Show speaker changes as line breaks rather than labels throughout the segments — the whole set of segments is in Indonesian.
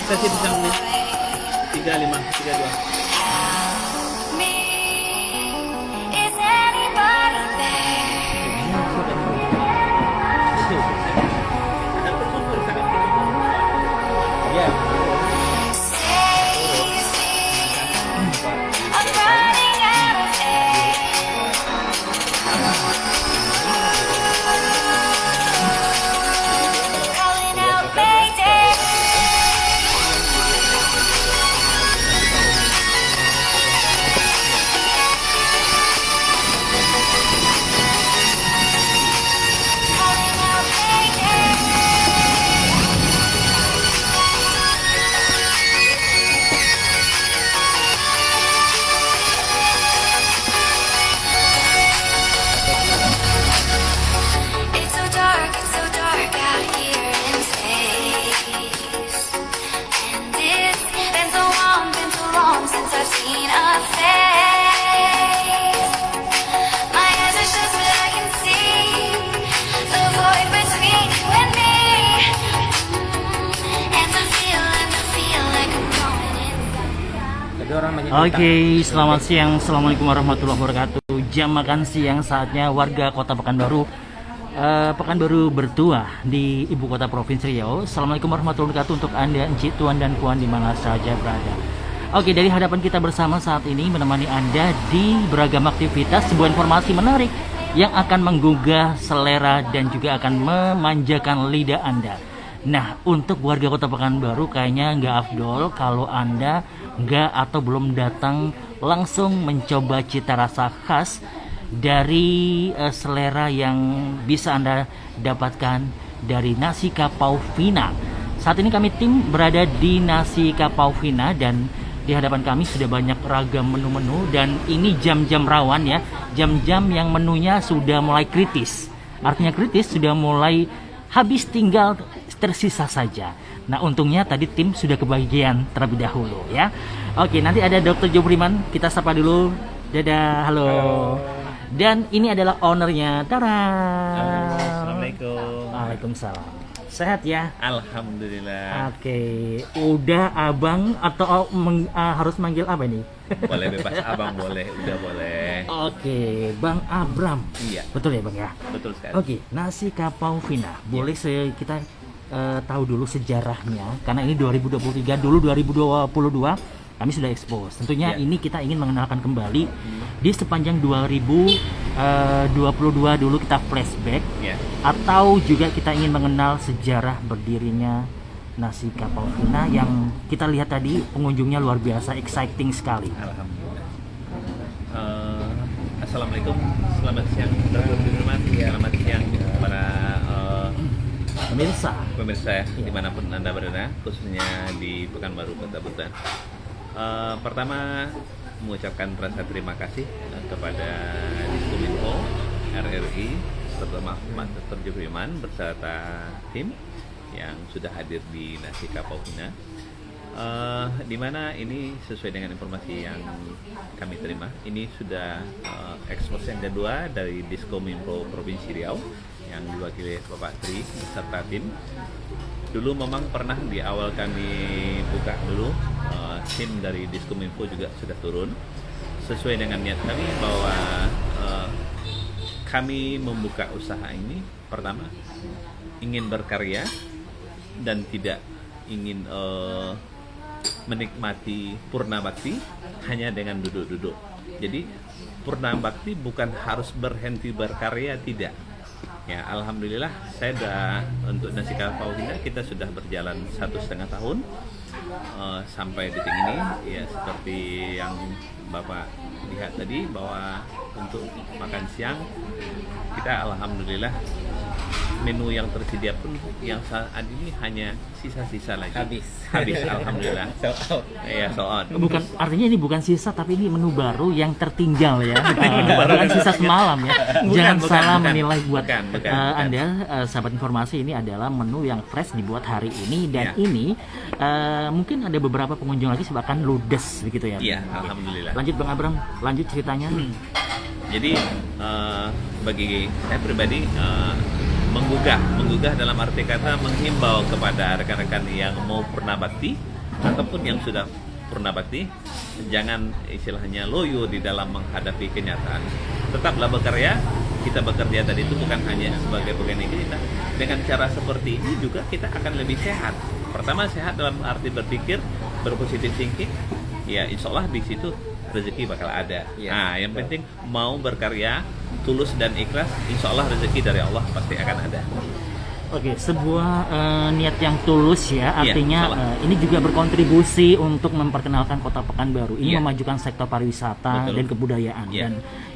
Kasih pisang nih. 35, 32.
Is anybody there?
Ya.
I'm running out of air. Calling out Mayday. Calling out Mayday. It's so dark out here in space. And it's been so long since I've seen a face. My eyes are shut but I can see the void between you and me. And I feel like I'm going inside.
Ada orang banyak
Oke, selamat siang. Assalamualaikum warahmatullahi wabarakatuh. Jam makan siang saatnya warga Kota Pekanbaru. Pekanbaru bertuah di ibu kota provinsi Riau. Assalamualaikum warahmatullahi wabarakatuh untuk Anda, encik, tuan dan puan di mana saja berada. Oke, dari hadapan kita bersama saat ini menemani Anda di beragam aktivitas, sebuah informasi menarik yang akan menggugah selera dan juga akan memanjakan lidah Anda. Nah, untuk warga Kota Pekanbaru kayaknya nggak afdol kalau Anda nggak atau belum datang langsung mencoba cita rasa khas dari selera yang bisa Anda dapatkan dari Nasi Kapau Vina. Saat ini kami tim berada di Nasi Kapau Vina dan di hadapan kami sudah banyak ragam menu-menu dan ini jam-jam rawan ya, jam-jam yang menunya sudah mulai kritis. Artinya kritis sudah mulai habis, tinggal tersisa saja. Nah, untungnya tadi tim sudah kebagian terlebih dahulu ya. Oke, nanti ada Dr. Jobriman, kita sapa dulu. Dadah, halo. Dan ini adalah ownernya. Tara.
Assalamualaikum.
Waalaikumsalam. Sehat ya?
Alhamdulillah.
Oke, udah abang atau harus manggil apa nih?
Boleh bebas abang, boleh, udah boleh.
Oke, Bang Abram.
Iya,
Betul ya, Bang ya?
betul sekali.
Oke, Nasi Kapau Vina. Boleh kita tahu dulu sejarahnya karena ini 2023, dulu 2022 kami sudah expose. Tentunya
Iya.
ini kita ingin mengenalkan kembali di sepanjang 2022 dulu kita flashback
Ya.
atau juga kita ingin mengenal sejarah berdirinya Nasi Kapau Vina yang kita lihat tadi pengunjungnya luar biasa exciting sekali.
Alhamdulillah. Assalamualaikum, selamat siang Dr. Firman, selamat siang para
Pemirsa,
pemirsa dimanapun Anda berada, khususnya di Pekanbaru Kota Butan. Pertama, mengucapkan rasa terima kasih kepada Diskominfo, RRI, terutama Pak Dr. Jobriman beserta tim yang sudah hadir di Nasi Kapau Vina. Di mana ini sesuai dengan informasi yang kami terima, ini sudah expose yang kedua dari Diskominfo Provinsi Riau yang diwakili Bapak Tri beserta tim. Dulu memang pernah di awal kami buka dulu, tim dari Diskominfo juga sudah turun sesuai dengan niat kami bahwa kami membuka usaha ini pertama ingin berkarya dan tidak ingin menikmati purna bakti hanya dengan duduk-duduk. Jadi purna bakti bukan harus berhenti berkarya, tidak. Ya, alhamdulillah saya untuk Nasi Kapau Vina kita sudah berjalan 1,5 tahun sampai detik ini. Ya, seperti yang Bapak lihat tadi bahwa untuk makan siang kita alhamdulillah menu yang tersedia pun yang saat ini hanya sisa-sisa lagi. Habis alhamdulillah. Iya, soal.
bukan artinya ini bukan sisa tapi ini menu baru yang tertinggal ya. Bukan sisa semalam ya. Jangan salah menilai buat
bukan.
Anda sahabat informasi, ini adalah menu yang fresh dibuat hari ini dan
Ya.
ini mungkin ada beberapa pengunjung lagi bahkan ludes begitu ya.
Iya, alhamdulillah.
Lanjut Bang Abram, lanjut ceritanya.
Jadi bagi saya pribadi menggugah dalam arti kata menghimbau kepada rekan-rekan yang mau purna bakti ataupun yang sudah purna bakti, jangan istilahnya loyo di dalam menghadapi kenyataan. Tetaplah berkarya. Kita bekerja tadi itu bukan hanya sebagai pegawai negeri kita. Dengan cara seperti ini juga kita akan lebih sehat. Pertama, sehat dalam arti berpikir, berpositif thinking. Ya, insya Allah di situ rezeki bakal ada. Nah, yang penting mau berkarya, tulus dan ikhlas, insya Allah rezeki dari Allah pasti akan ada.
Oke, sebuah niat yang tulus ya,
Iya,
artinya ini juga berkontribusi untuk memperkenalkan Kota Pekanbaru. Ini
Iya.
memajukan sektor pariwisata
Betul.
dan kebudayaan.
Iya.
Dan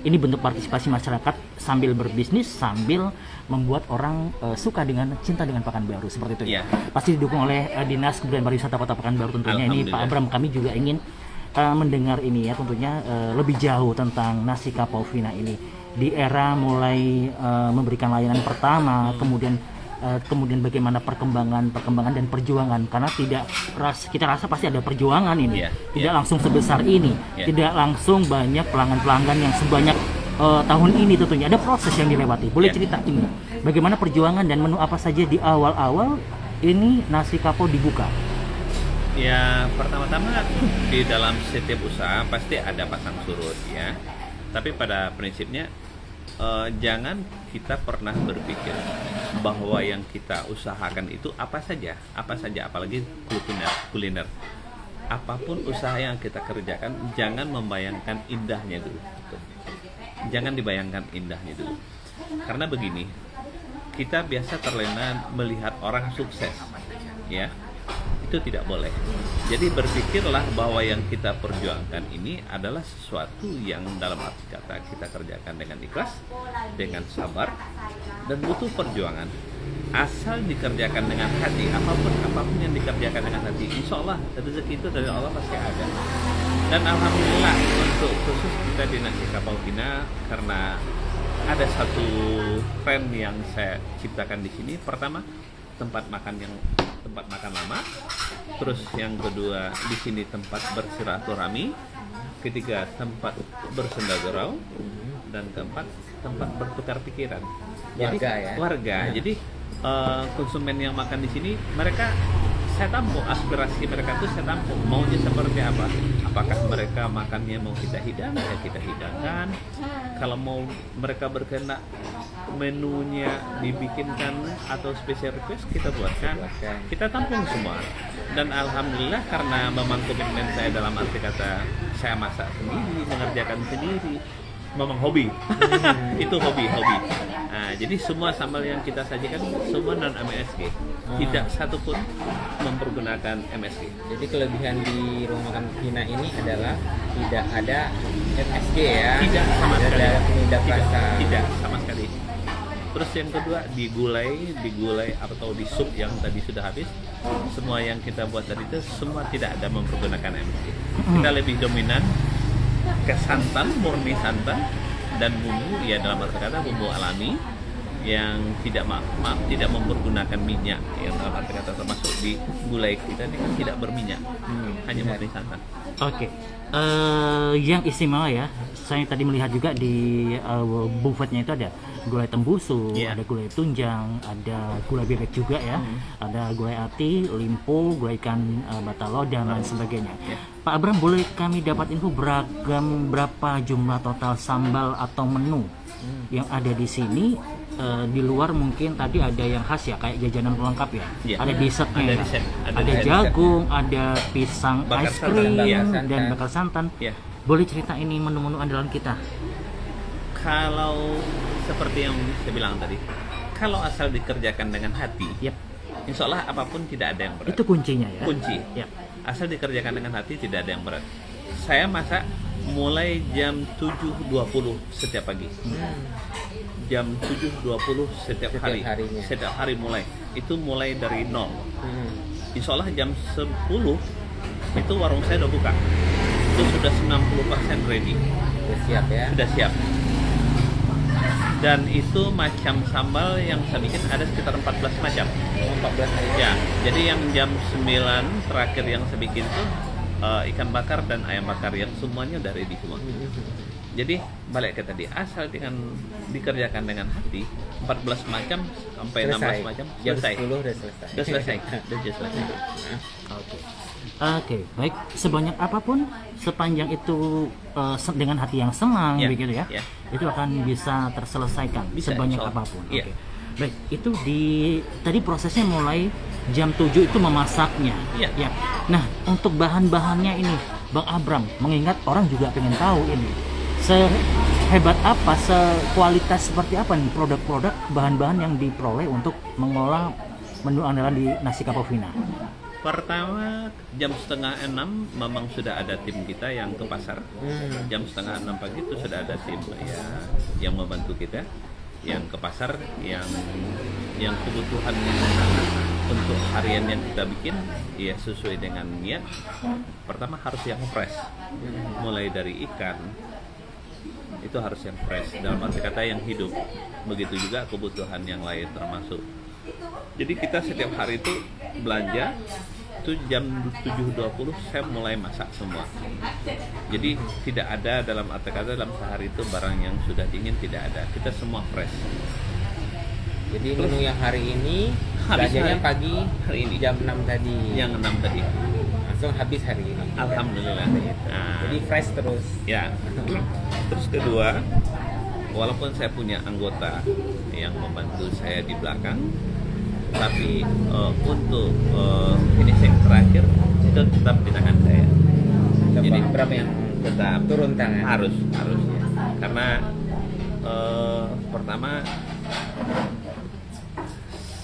ini bentuk partisipasi masyarakat sambil berbisnis, sambil membuat orang suka dengan cinta dengan Pekanbaru seperti itu.
Iya.
Pasti didukung oleh Dinas Kebudayaan Pariwisata Kota Pekanbaru tentunya. Ini Pak
Alhamdulillah.
Abram, kami juga ingin mendengar ini ya, tentunya lebih jauh tentang Nasi Kapau Vina ini di era mulai memberikan layanan pertama, kemudian bagaimana perkembangan dan perjuangan, karena kita rasa pasti ada perjuangan ini.
Iya,
Tidak
iya.
langsung sebesar ini,
Iya.
tidak langsung banyak pelanggan yang sebanyak tahun ini. Tentunya ada proses yang dilewati. Boleh
Iya.
cerita ini bagaimana perjuangan dan menu apa saja di awal-awal ini Nasi Kapau dibuka?
Ya, pertama-tama di dalam setiap usaha pasti ada pasang surut ya. Tapi pada prinsipnya jangan kita pernah berpikir bahwa yang kita usahakan itu apa saja, apalagi kuliner. Apapun usaha yang kita kerjakan, jangan membayangkan indahnya dulu. Jangan dibayangkan indahnya dulu. Karena begini, kita biasa terlena melihat orang sukses, ya. Itu tidak boleh. Jadi berpikirlah bahwa yang kita perjuangkan ini adalah sesuatu yang dalam arti kata kita kerjakan dengan ikhlas, dengan sabar, dan butuh perjuangan. Asal dikerjakan dengan hati, apapun yang dikerjakan dengan hati, insya Allah rezeki itu dari Allah pasti ada. Dan alhamdulillah untuk khusus kita di Nasi Kapau Vina, karena ada satu tren yang saya ciptakan di sini. Pertama, tempat makan lama. Terus yang kedua, di sini tempat bersilaturahmi. Ketiga, tempat bersenda gurau. Dan keempat, tempat bertukar pikiran. Warga. Jadi konsumen yang makan di sini, saya tampung aspirasi mereka tuh, saya tampung maunya seperti apa. Apakah mereka makannya mau kita hidang, ya kita hidangkan. Kalau mau mereka berkehendak menunya dibikinkan atau special request, kita buatkan. Kita tampung semua. Dan alhamdulillah karena memang komitmen saya dalam arti kata saya masak sendiri, mengerjakan sendiri, memang hobi. Itu hobi. Nah, jadi semua sambal yang kita sajikan semua non MSG. Tidak satu pun mempergunakan MSG.
Jadi kelebihan di rumah makan Vina ini adalah tidak ada MSG ya.
Tidak sama sekali.
Ada penyedap rasa.
Tidak sama sekali. Terus yang kedua di gulai atau di sup yang tadi sudah habis, semua yang kita buat tadi itu semua tidak ada mempergunakan MSG. Kita lebih dominan ke santan, murni santan, dan bumbu ya dalam arti kata bumbu alami yang tidak tidak mempergunakan minyak, yang dalam arti kata termasuk di gulai kita ini kan tidak berminyak, hanya murni santan.
Oke. Yang istimewa ya, saya tadi melihat juga di buffetnya itu ada gulai tembusu,
Iya.
ada gulai tunjang, ada gulai bebek juga ya, ada gulai ati, limpo, gulai ikan batalo dan lain sebagainya.
Iya.
Pak Abram, boleh kami dapat info berapa jumlah total sambal atau menu yang ada di sini? Di luar mungkin tadi ada yang khas ya, kayak jajanan pelengkap ya.
Iya.
Ada dessertnya,
Ada
ya.
dessert,
ada
dessert.
jagung, ada pisang
Bakar
ice
santan,
cream
iya,
dan bakar santan.
Ya.
Boleh cerita ini menu-menu andalan kita?
Kalau seperti yang saya bilang tadi, kalau asal dikerjakan dengan hati,
Yap.
insya Allah apapun tidak ada yang berat.
Itu kuncinya ya.
Kunci.
Ya.
Asal dikerjakan dengan hati tidak ada yang berat. Saya masak mulai jam 7.20 setiap pagi. Jam 7.20 setiap hari.
harinya.
Setiap hari mulai. Itu mulai dari nol. Insya Allah jam 10 itu warung saya udah buka. Itu sudah 90% ready.
Udah siap ya.
Sudah siap. Dan itu macam sambal yang saya bikin ada sekitar 14 macam.
14 hari.
Ya, jadi yang jam 9 terakhir yang saya bikin itu ikan bakar dan ayam bakar yang semuanya udah ready semua. Jadi balik ke tadi, asal dikerjakan dengan hati, 14 macam sampai
Selesai.
16 macam
Jam
selesai.
10 udah selesai.
Udah selesai.
Oke. Oke, baik. Sebanyak apapun, sepanjang itu dengan hati yang senang,
Ya,
begitu ya,
ya.
itu akan bisa terselesaikan
Bisa,
sebanyak
insya Allah.
apapun.
Iya.
Oke. Baik, itu tadi prosesnya mulai jam 7 itu memasaknya.
Iya.
Ya. Nah, untuk bahan-bahannya ini, Bang Abram, mengingat orang juga pengen tahu ini, sehebat apa, sekualitas seperti apa nih produk-produk bahan-bahan yang diperoleh untuk mengolah menu andalan di nasi kapau Vina.
Pertama jam 5:30 memang sudah ada tim kita yang ke pasar. Jam 5:30 pagi itu sudah ada tim ya yang membantu kita, yang ke pasar, yang kebutuhan untuk harian yang kita bikin ya sesuai dengan niat. Pertama harus yang fresh, mulai dari ikan itu harus yang fresh, dalam arti kata yang hidup. Begitu juga kebutuhan yang lain termasuk. Jadi kita setiap hari itu belanja itu jam 7.20 saya mulai masak semua. Jadi tidak ada dalam arti kata dalam sehari itu barang yang sudah dingin, tidak ada. Kita semua fresh.
Jadi menu yang hari ini
Habis
belanjanya
hari-
pagi
hari ini.
jam 6 tadi.
Yang 6 tadi.
Langsung habis hari ini.
Alhamdulillah. Nah,
Jadi fresh terus.
ya. Terus kedua, walaupun saya punya anggota yang membantu saya di belakang, tapi untuk finishing terakhir itu tetap di tangan saya. Jadi
berapa yang
tetap
turun tangan?
harus karena pertama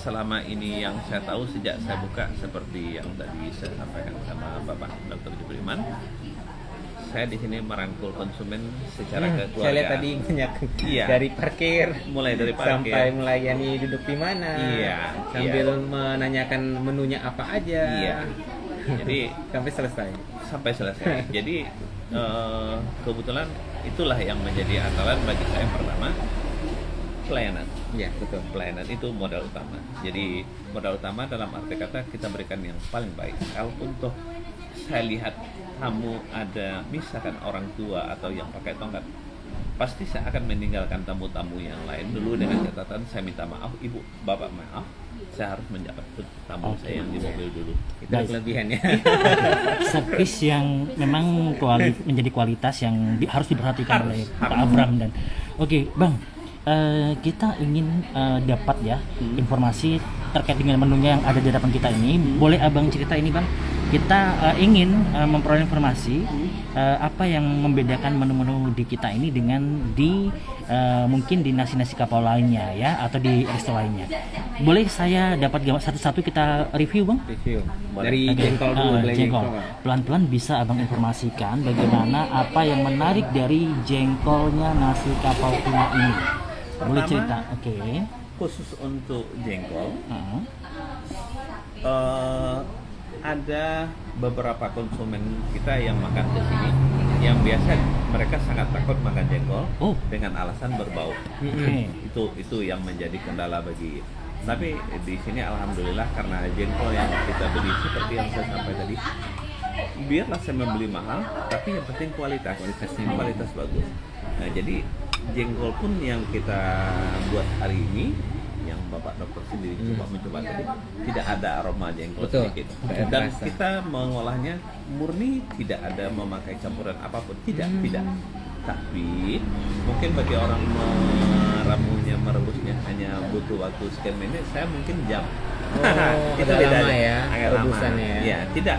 selama ini yang saya tahu sejak saya buka seperti yang tadi saya sampaikan sama Bapak Dr. Jubriman, saya di sini merangkul konsumen secara
Saya lihat
kekeluargaan.
tadi banyak
Iya.
dari parkir
Mulai dari parkir.
sampai melayani duduk di mana.
Iya,
Sambil
iya.
menanyakan menunya apa aja.
Iya. Jadi
Sampai selesai.
sampai selesai. Jadi kebetulan itulah yang menjadi andalan bagi saya. Pertama, pelayanan.
Iya, betul.
Pelayanan itu modal utama. Jadi modal utama dalam arti kata kita berikan yang paling baik. Kalau untuk saya lihat tamu ada misalkan orang tua atau yang pakai tongkat, pasti saya akan meninggalkan tamu-tamu yang lain dulu dengan catatan saya minta maaf ibu, bapak maaf, saya harus menjabat tamu saya yang di mobil dulu.
Itu
Baik.
kelebihan ya.
Servis yang memang menjadi kualitas yang harus diperhatikan oleh Pak
harus.
Abram dan oke Bang, kita ingin dapat ya informasi terkait dengan menunya yang ada di hadapan kita ini. Boleh Abang cerita ini Bang? Kita ingin memperoleh informasi apa yang membedakan menu-menu di kita ini dengan di mungkin di nasi-nasi kapau lainnya ya, atau di resto lainnya. Boleh saya dapat satu-satu kita review Bang?
Review.
Boleh.
Dari
Oke,
jengkol dulu, dari
jengkol. Pelan-pelan bisa Abang informasikan bagaimana apa yang menarik dari jengkolnya nasi kapau Vina ini. Boleh
Pertama,
cerita? Oke.
Khusus untuk jengkol,
Heeh.
ada beberapa konsumen kita yang makan ke sini yang biasa mereka sangat takut makan jengkol
Oh.
dengan alasan berbau.
Oke.
Itu yang menjadi kendala bagi. Tapi di sini alhamdulillah karena jengkol yang kita beli seperti yang saya sampaikan tadi, biarlah saya membeli mahal, tapi yang penting kualitas bagus. Nah jadi jengkol pun yang kita buat hari ini, yang Bapak Dokter sendiri mencoba tadi, tidak ada aroma jengkol
Betul.
sedikit.
Tidak
Dan
terasa.
kita mengolahnya murni, tidak ada memakai campuran apapun, tidak. Tapi mungkin bagi orang meramunya, merebusnya hanya butuh waktu sekian menit, saya mungkin jam.
Oh, agak lama ya,
agak lama.
rebusannya ya.
Ya, kita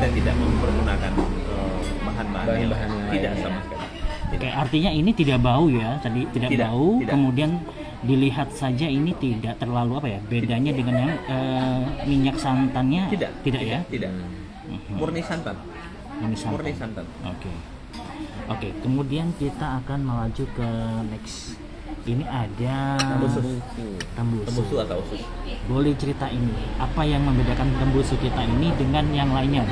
tidak mempergunakan bahan-bahan yang
Bahan-bahan yang
tidak
lain,
sama
ya.
sekali.
Oke, artinya ini tidak bau ya, tadi tidak
Tidak,
bau.
tidak.
Kemudian dilihat saja ini tidak terlalu apa ya, bedanya dengan yang minyak santannya
Tidak
ya.
Tidak. Murni santan.
Ini santan.
Murni santan.
Oke, kemudian kita akan melaju ke next. Ini ada
Tembusu
tembusu.
atau usus.
Boleh cerita ini, apa yang membedakan tembusu kita ini dengan yang lainnya?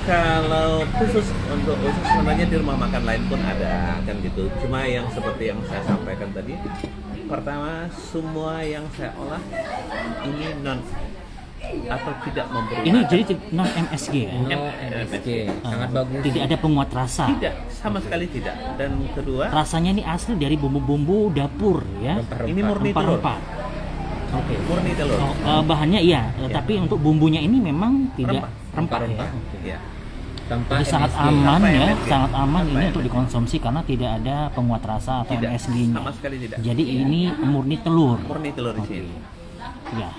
Kalau khusus untuk usus sebenarnya di rumah makan lain pun ada kan gitu. Cuma yang seperti yang saya sampaikan tadi, pertama semua yang saya olah ini atau tidak mempergunakan.
Ini jadi non MSG ya?
No MSG, sangat bagus.
Tidak ada penguat rasa.
Tidak, sama sekali tidak. Dan kedua,
Rasanya ini asli dari bumbu-bumbu dapur ya.
Rempah-rempah.
ini murni telur.
Rempah-rempah. Oke.
Murni telur.
Bahannya iya, tapi untuk bumbunya ini memang tidak rempah,
Rempah-rempah.
ya. Oke.
Ya.
Tanpa
Jadi sangat
MSG.
aman
Tanpa
ya,
MSG.
sangat aman
Tanpa
ini untuk
MSG.
dikonsumsi karena tidak ada penguat rasa atau
Tidak,
MSG-nya.
sama sekali tidak.
Jadi ini murni telur.
Murni telur di
Oke.
sini.
Ya.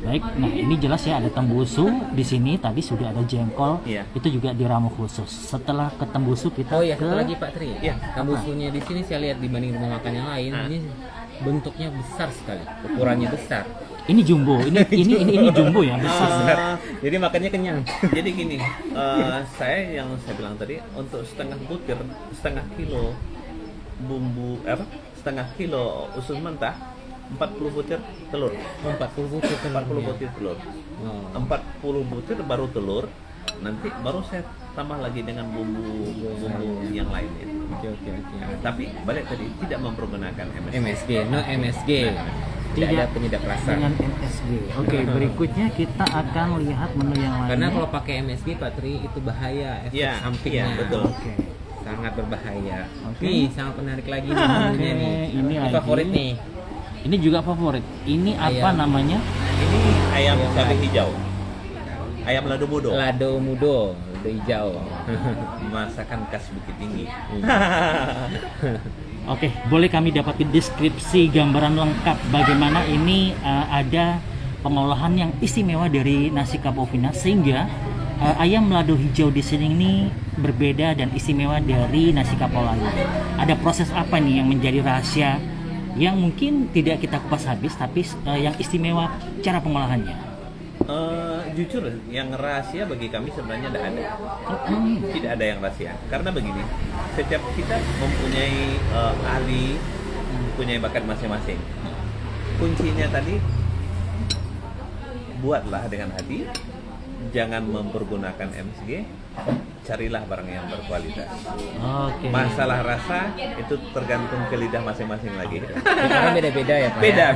Baik, nah ini jelas ya ada tembusu di sini, tadi sudah ada jengkol,
Iya.
itu juga diramu khusus. Setelah ke tembusu kita
Oh ya,
ke
satu lagi Pak Tri.
Iya.
Tambusunya di sini saya lihat dibanding rumah makan yang lain, ini bentuknya besar sekali, ukurannya besar.
ini jumbo, ini jumbo ya besar.
Jadi makannya kenyang.
Jadi gini, saya bilang tadi untuk setengah butir, setengah kilo bumbu setengah kilo usus mentah, 40 butir telur.
40 butir
40 butir telur.
Oh.
40 butir baru telur. Nanti baru saya tambah lagi dengan bumbu yang lainnya.
Oke.
Nah, tapi balik tadi tidak mempergunakan MSG.
MSG, no MSG. Tidak ada penyedap rasa.
Dengan MSG. Oke, berikutnya kita akan lihat menu yang lainnya.
Karena kalau pakai MSG Pak Tri itu bahaya efek
Iya,
sampingnya.
iya, betul.
Oke.
Sangat berbahaya.
Oke.
Nih, sangat menarik lagi nih menunya nih.
ini lagi.
Favorit nih.
Ini juga favorit. Ini apa
Ayam.
namanya?
Ini ayam
Ayam
cabai
lado.
hijau. Ayam lado mudo.
Lado mudo, lado hijau.
Masakan khas Bukit Tinggi.
Oke, boleh kami dapatin deskripsi gambaran lengkap bagaimana ini ada pengolahan yang istimewa dari nasi kapau Vina sehingga ayam lado hijau di sini ini berbeda dan istimewa dari nasi kapau lain. Ada proses apa nih yang menjadi rahasia yang mungkin tidak kita kupas habis tapi yang istimewa cara pengolahannya?
Jujur, yang rahasia bagi kami sebenarnya tidak ada. Tidak ada yang rahasia. Karena begini, setiap kita mempunyai ahli, mempunyai bakat masing-masing. Kuncinya tadi, buatlah dengan hati, jangan mempergunakan MSG, carilah barang yang berkualitas.
Oke.
Masalah rasa itu tergantung ke lidah masing-masing lagi.
Karena beda-beda ya Pak.
Beda.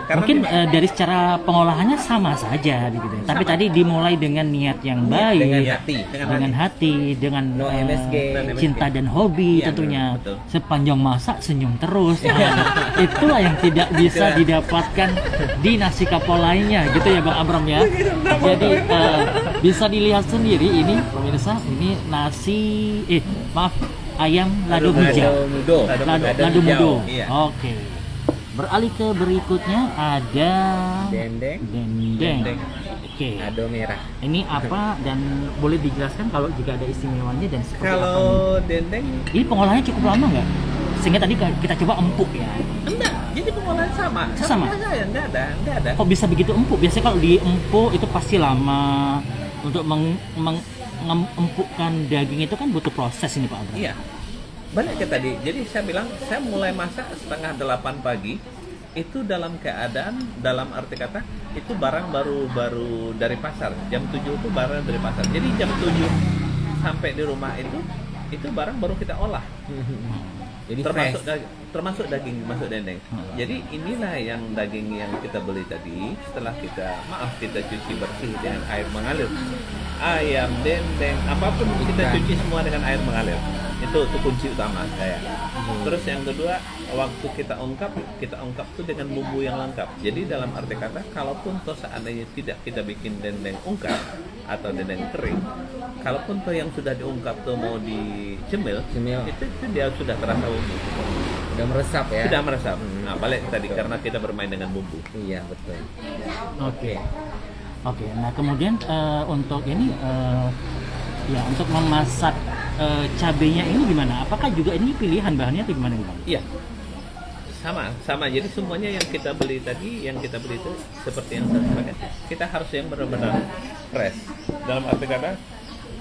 Karena
Mungkin dari secara pengolahannya sama saja gitu. Tapi tadi dimulai dengan niat yang baik,
dengan
Iya,
hati.
dengan hati, dengan
No MSG.
cinta dan hobi
Iya,
tentunya.
betul.
Sepanjang masak senyum terus. Nah, itulah yang tidak bisa didapatkan di nasi kapau lainnya, gitu ya Bang Abram ya. Jadi bisa dilihat sendiri ini pemirsa, ini nasi ayam lado hijau.
mudo.
Lado mudo.
Iya.
Oke. Beralih ke berikutnya ada
Dendeng,
dendeng.
Dendeng.
Oke.
ado merah.
Ini apa dan boleh dijelaskan kalau jika ada istimewanya dan seperti apa?
kalau dendeng
Ini pengolahannya cukup lama nggak? Sehingga tadi kita coba empuk ya.
enggak, jadi pengolahan sama.
Sama?
Enggak ada.
Kok bisa begitu empuk? Biasanya kalau di empuk itu pasti lama. Untuk mengempukkan daging itu kan butuh proses ini Pak Abram.
Iya. Balik ke tadi. Jadi saya bilang saya mulai masak setengah 8 pagi. Itu dalam keadaan, dalam arti kata itu barang baru dari pasar. Jam 7 itu barang dari pasar. Jadi jam 7 sampai di rumah itu barang baru kita olah.
Jadi
termasuk daging masuk dendeng. Jadi inilah yang daging yang kita beli tadi setelah kita cuci bersih dengan air mengalir. Ayam, dendeng, apapun kita cuci semua dengan air mengalir. Itu kunci utama saya. Terus yang kedua, waktu kita ungkap tuh dengan bumbu yang lengkap. Jadi dalam arti kata, kalaupun toh seandainya tidak kita bikin dendeng ungkap atau dendeng kering, kalaupun toh yang sudah diungkap tuh mau dicemil, itu dia sudah terasa bumbu.
Udah meresap ya.
Sudah meresap. Nah, balik tadi karena kita bermain dengan bumbu.
Iya betul.
Oke. Nah kemudian untuk ini ya untuk memasak cabenya ini gimana? Apakah juga ini pilihan bahannya atau gimana Bang?
Iya. Sama. Jadi semuanya yang kita beli itu seperti yang saya sampaikan. Kita harus yang benar-benar fresh. Dalam arti kata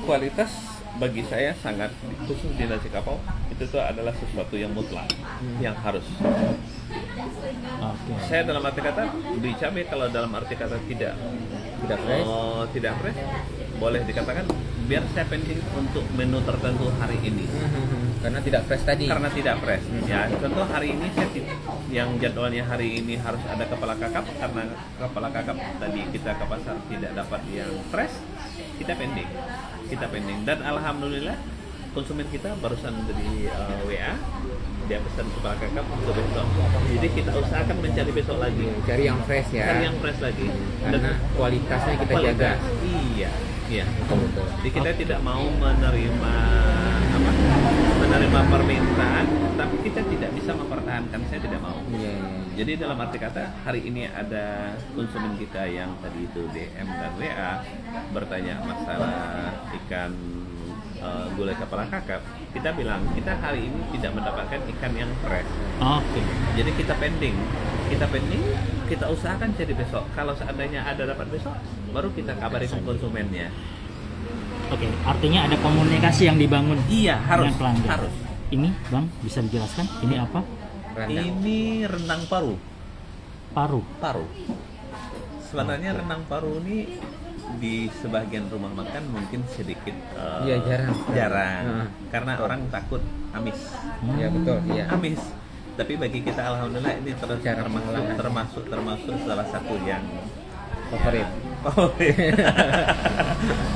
kualitas bagi saya sangat khusus di nasi kapau itu tuh adalah sesuatu yang mutlak, yang harus.
Oke.
Saya dalam arti kata beli cabai kalau dalam arti kata tidak fresh, boleh dikatakan biar saya pending untuk menu tertentu hari ini.
Karena tidak fresh tadi.
Karena tidak fresh. Ya, contoh hari ini yang jadwalnya hari ini harus ada kepala kakap, karena kepala kakap tadi kita ke pasar tidak dapat yang fresh, kita pending. Dan alhamdulillah konsumen kita barusan dari WA, dia pesan kepala kakap untuk besok. Jadi kita usahakan mencari besok lagi.
Cari yang fresh ya.
Cari yang fresh lagi.
Karena kualitasnya kita jaga.
Iya.
Betul.
Jadi kita tidak mau menerima permintaan, tapi kita tidak bisa mempertahankan. Saya tidak mau.
Iya.
Jadi dalam arti kata hari ini ada konsumen kita yang tadi itu DM dan WA bertanya masalah ikan gulai kepala kakap. Kita bilang kita hari ini tidak mendapatkan ikan yang fresh.
Oke.
Jadi kita pending, kita usahakan jadi besok. Kalau seandainya ada dapat besok, baru kita kabarin ke konsumennya.
Oke, artinya ada komunikasi yang dibangun
Iya,
dengan pelanggan.
harus.
Ini Bang bisa dijelaskan ini apa?
Rendang.
Ini rendang paru.
Paru.
Sebenarnya rendang paru ini di sebagian rumah makan mungkin sedikit
Iya, jarang.
Karena orang takut amis.
Iya betul. Iya.
Amis. Tapi bagi kita alhamdulillah ini
Cara pengolahan.
termasuk salah satu yang
Favorit.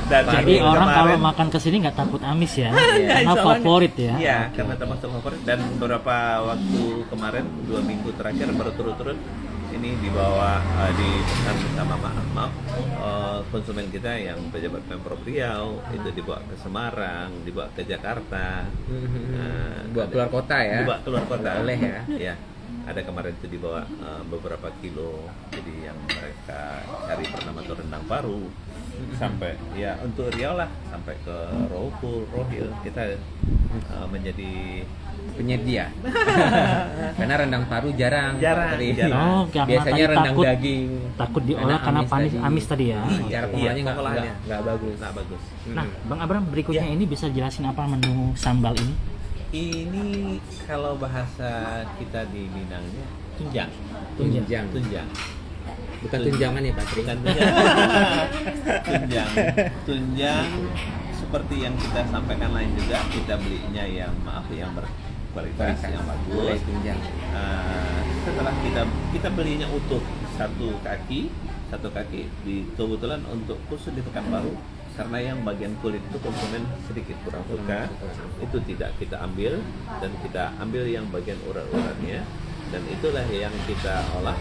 Dan
Jadi
minggu
orang kalau
kemarin-
makan kesini nggak takut amis ya,
Iya,
karena
insya Allah.
favorit ya.
Iya, karena termasuk favorit. Dan beberapa waktu kemarin 2 minggu terakhir berturut-turut ini dibawa dipesan sama maaf konsumen kita yang pejabat Pemprov Riau itu dibawa ke Semarang, dibawa ke Jakarta,
Buat keluar kota ya.
dibawa keluar kota.
Boleh ya.
Ya, ada kemarin itu dibawa beberapa kilo. Jadi yang mereka cari pertama itu rendang paru sampai ya untuk Riau lah sampai ke Rohil kita menjadi
Penyedia. Karena rendang paru jarang.
Jarang,
Tadi.
jarang.
Oh, karena
Biasanya
tadi
rendang
takut-
daging.
Takut diolah karena amis tadi ya.
Cara pengolahannya
pengolahannya.
nggak bagus.
Nah, bagus.
Nah, Bang Abram berikutnya
Ya.
ini bisa jelasin apa menu sambal ini?
Ini kalau bahasa kita di Minangnya tunjang.
Tunjang. Bukan tunjangan ya Pak Tri.
Bukan tunjang. Tunjang seperti yang kita sampaikan lain juga, kita belinya yang yang berkualitas, yang
Boleh
bagus.
tunjang.
Setelah kita belinya utuh satu kaki di kebetulan untuk khusus di Pekanbaru karena yang bagian kulit itu konsumen sedikit kurang suka, itu tidak kita ambil dan kita ambil yang bagian urat-uratnya, dan itulah yang kita olah,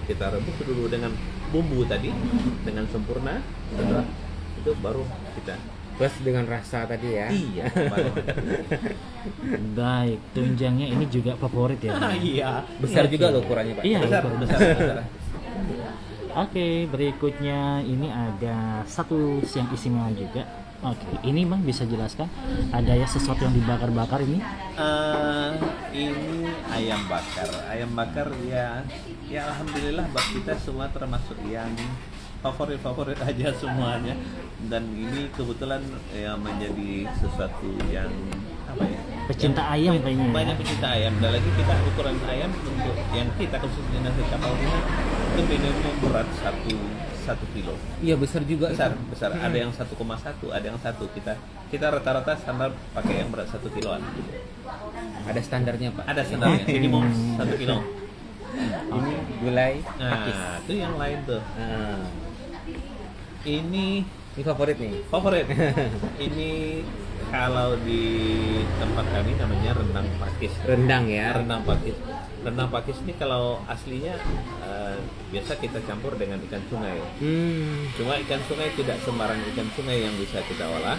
kita rebus dulu dengan bumbu tadi dengan sempurna, setelah itu baru kita
Plus dengan rasa tadi ya.
iya baru.
Baik, tunjangnya ini juga favorit ya. Bang?
Iya
Besar juga loh ukurannya Pak.
Iya.
besar.
Oke, berikutnya ini ada satu yang istimewa juga. Oke, ini Bang bisa jelaskan ada ya sesuatu yang dibakar-bakar ini?
Ini ayam bakar. Ayam bakar ya alhamdulillah buat kita semua termasuk yang favorit aja semuanya. Dan ini kebetulan ya menjadi sesuatu yang apa ya?
Pecinta ayam kayaknya. Ya?
Banyak pecinta ayam. Dan lagi kita ukuran ayam untuk yang kita khususnya nasi kapau ini itu minimum berat 1 kilo.
Iya besar juga.
Besar. Ada yang 1,1, ada yang 1. Kita rata-rata standar pakai yang berat 1 kiloan.
Ada standarnya Pak.
Ada standarnya minimum 1 kilo.
Ini gulai pakis.
Nah, itu yang lain tuh.
Nah,
Ini
favorit nih.
favorit. Ini kalau di tempat kami namanya rendang pakis.
Rendang ya.
Rendang pakis. Rendang pakis ini kalau aslinya biasa kita campur dengan ikan sungai. Cuma ikan sungai tidak sembarang ikan sungai yang bisa kita olah.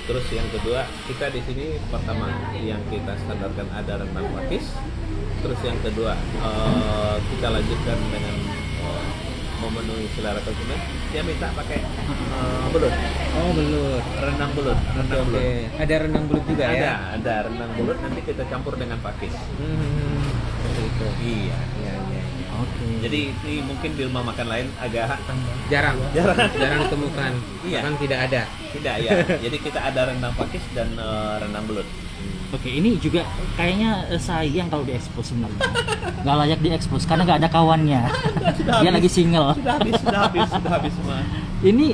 Terus yang kedua, kita di sini pertama yang kita standarkan ada rendang pakis. Terus yang kedua, kita lanjutkan dengan memenuhi selera konsumen. Dia minta pakai belut,
Oh belut.
rendang belut.
Oke. Ada rendang belut juga ya.
Ada rendang belut. Nanti kita campur dengan pakis.
Seperti itu.
Iya.
Iya.
Oke.
Jadi ini mungkin di rumah makan lain agak
Jarang ditemukan.
Iya.
Bahkan tidak ada.
tidak ya. Jadi kita ada rendang pakis dan rendang belut.
Oke, ini juga kayaknya sayang kalau diekspos sebenarnya. Nggak layak diekspos karena nggak ada kawannya. Dia lagi single.
Sudah habis semua.
Ini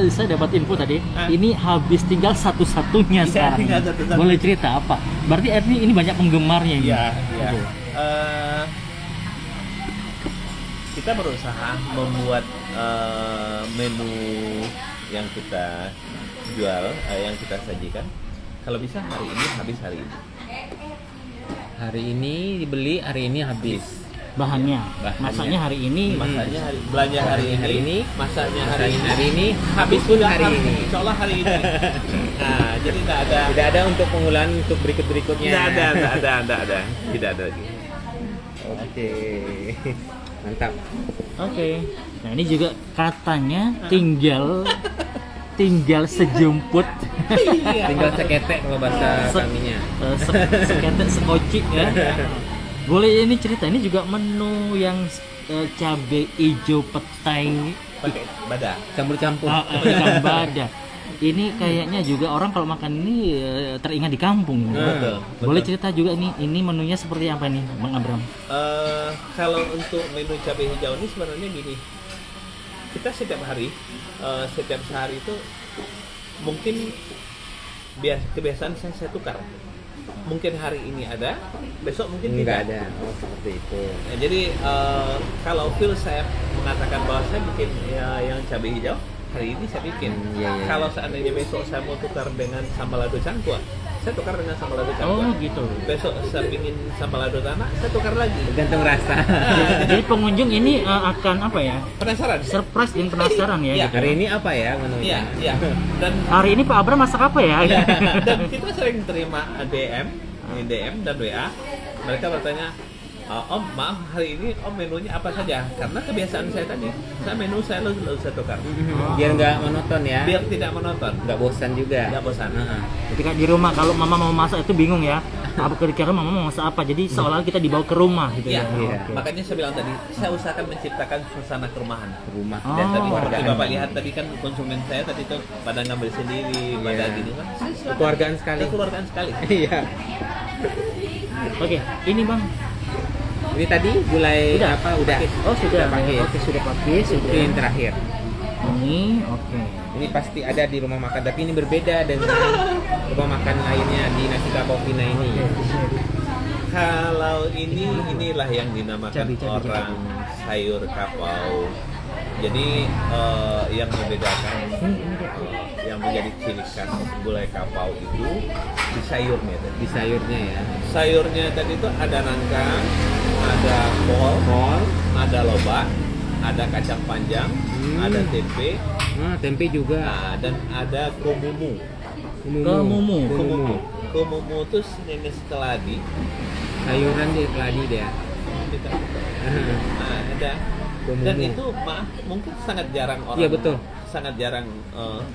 saya dapat info tadi. Ini habis tinggal satu-satunya
Iya,
sekarang.
tinggal satu-satunya.
Boleh cerita apa? Berarti ini banyak penggemarnya ini.
Iya.
Oke.
Kita berusaha membuat menu yang kita jual, yang kita sajikan. Kalau bisa hari ini habis hari ini.
Hari ini dibeli, hari ini habis.
Bahannya, masaknya hari ini.
Masaknya belanja hari ini, masaknya hari ini,
habis pun hari ini.
Insya Allah hari ini. Nah, jadi tidak ada
untuk pengulahan untuk berikutnya.
tidak ada lagi.
Oke. Mantap.
Oke. Nah, ini juga katanya tinggal sejumput.
Tinggal seketek kalau bahasa kaminya.
Seketek sekocik ya. Boleh ini cerita, ini juga menu yang cabai hijau petai
Pakai bada.
Campur-campur.
ikan bada. Ini kayaknya juga orang kalau makan ini teringat di kampung.
Betul.
Boleh cerita juga ini menunya seperti apa nih, Bang Abram?
Kalau untuk menu cabai hijau ini sebenarnya gini, kita setiap sehari itu mungkin kebiasaan saya tukar. Mungkin hari ini ada, besok mungkin
Nggak
tidak.
ada. Oh, seperti itu.
Nah, jadi kalau feel saya mengatakan bahwa saya bikin yang cabai hijau, hari ini saya bikin.
Iya.
Kalau seandainya besok saya mau tukar dengan sambal lado cangkua, saya tukar dengan sambal lado cangkua.
Oh gitu.
Besok saya ingin sambal lado tanah, saya tukar lagi.
Tergantung rasa.
Jadi pengunjung ini akan apa ya?
Penasaran?
Surprise dan penasaran ya.
Iya.
Gitu.
Hari ini apa ya menunya?
Iya. Dan
Hari ini Pak Abram masak apa ya?
dan kita sering terima DM dan WA. Mereka bertanya, Om, maaf hari ini Om menunya apa saja? Karena kebiasaan saya tadi, menu saya lalu saya tukar.
Biar nggak monoton ya.
Biar tidak menonton,
Nggak bosan juga.
nggak bosan.
Ketika di rumah kalau mama mau masak itu bingung ya. Apa kira-kira mama mau masak apa? Jadi seolah kita dibawa ke rumah gitu
Iya.
ya.
Iya.
Oke.
Makanya saya bilang tadi, saya usahakan menciptakan suasana kerumahan.
Rumah.
Dan tadi
Oh,
seperti
keluargaan.
Bapak lihat tadi kan konsumen saya tadi tuh pada ngambil sendiri, pada
Iya.
gini kan. Saya silakan.
Kekeluargaan sekali.
Kekeluargaan sekali.
Iya.
Oke, ini Bang.
Ini tadi gulai
Udah?
apa? Udah.
Oh, sudah.
pakis.
Oke, sudah pakis,
Itu
sudah.
yang terakhir.
Ini oke.
Ini pasti ada di rumah makan, tapi ini berbeda dengan rumah makan lainnya di Nasi Kapau Vina ini.
Kalau inilah yang dinamakan
Cabai.
orang sayur kapau. Jadi yang membedakan, yang menjadi ciri khas gulai kapau itu di sayurnya tadi.
Di sayurnya ya.
Sayurnya tadi itu ada nangka, ada kol, ada lobak, ada kacang panjang, ada tempe,
Nah, tempe juga.
nah, dan ada komumu.
Kemumu.
Komumu itu jenis keladi.
Sayuran di keladi dia.
Nah, ada.
Komumu.
Dan itu maaf mungkin sangat jarang orang.
Iya, betul.
Sangat jarang.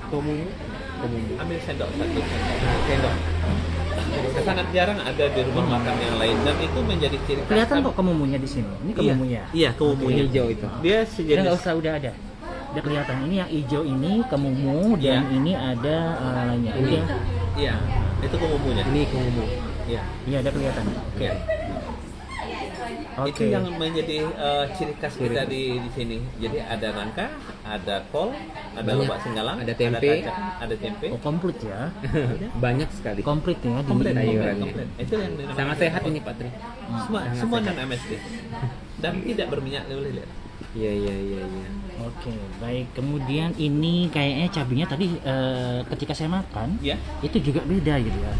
Komumu.
Ambil sendok satu sendok.
Sendok.
Sangat jarang ada di rumah makan yang lain dan itu menjadi ciri khas.
Kelihatan kok kemumunya di sini. Ini kemumunya.
Iya, kemumunya.
Hijau itu.
Dia
Udah
sejenis.
nggak usah, udah ada. Udah kelihatan. Ini yang hijau ini kemumu dan
Iya.
ini ada lainnya.
Ini.
Udah.
Iya, itu kemumunya.
Ini komumu.
Iya.
Iya, ada kelihatan.
Oke.
Oke.
Itu yang menjadi ciri khas kita di sini. Jadi ada nangka, ada kol, ada
Banyak.
lobak singgalang,
Ada tempe.
kacang, ada tempe.
Oh, komplit ya.
Banyak sekali.
Komplit ya.
Komplit,
sayurannya.
komplit. Itu yang dinamakan
Sangat sehat ini Pak Tri.
semua non MSG dan tidak berminyak boleh lihat.
Iya.
Oke, baik. Kemudian ini kayaknya cabenya tadi ketika saya makan
Ya.
itu juga beda gitu ya.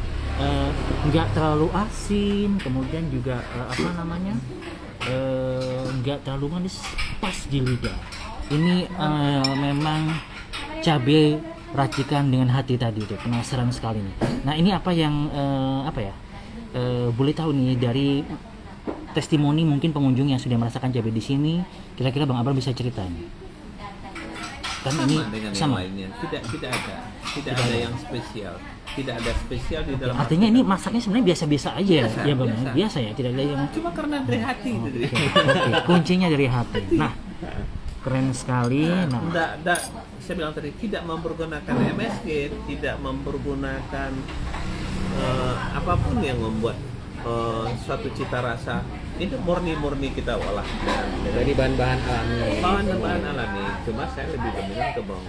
Nggak terlalu asin, kemudian juga apa namanya? Nggak terlalu manis, pas di lidah. Ini memang cabai racikan dengan hati tadi tuh, penasaran sekali nih. Nah, ini apa yang apa ya? Boleh tahu nih dari testimoni mungkin pengunjung yang sudah merasakan cabai di sini, kira-kira Bang Abang bisa cerita nih. Kan ini
Sama dengan
sama.
yang lainnya. Tidak ada yang spesial. tidak ada spesial di dalam.
Artinya ini masaknya sebenarnya biasa-biasa aja
Biasa,
ya Bang?
biasa.
Biasa ya, tidak ada yang
Cuma karena dari hati gitu.
Oke, kuncinya dari hati. Nah, keren sekali. Nah,
Tidak, saya bilang tadi tidak mempergunakan MSG, tidak mempergunakan apapun yang membuat suatu cita rasa. Itu murni kita olah
Dari bahan-bahan alami.
bahan-bahan alami. Cuma saya lebih dominan ke bawang.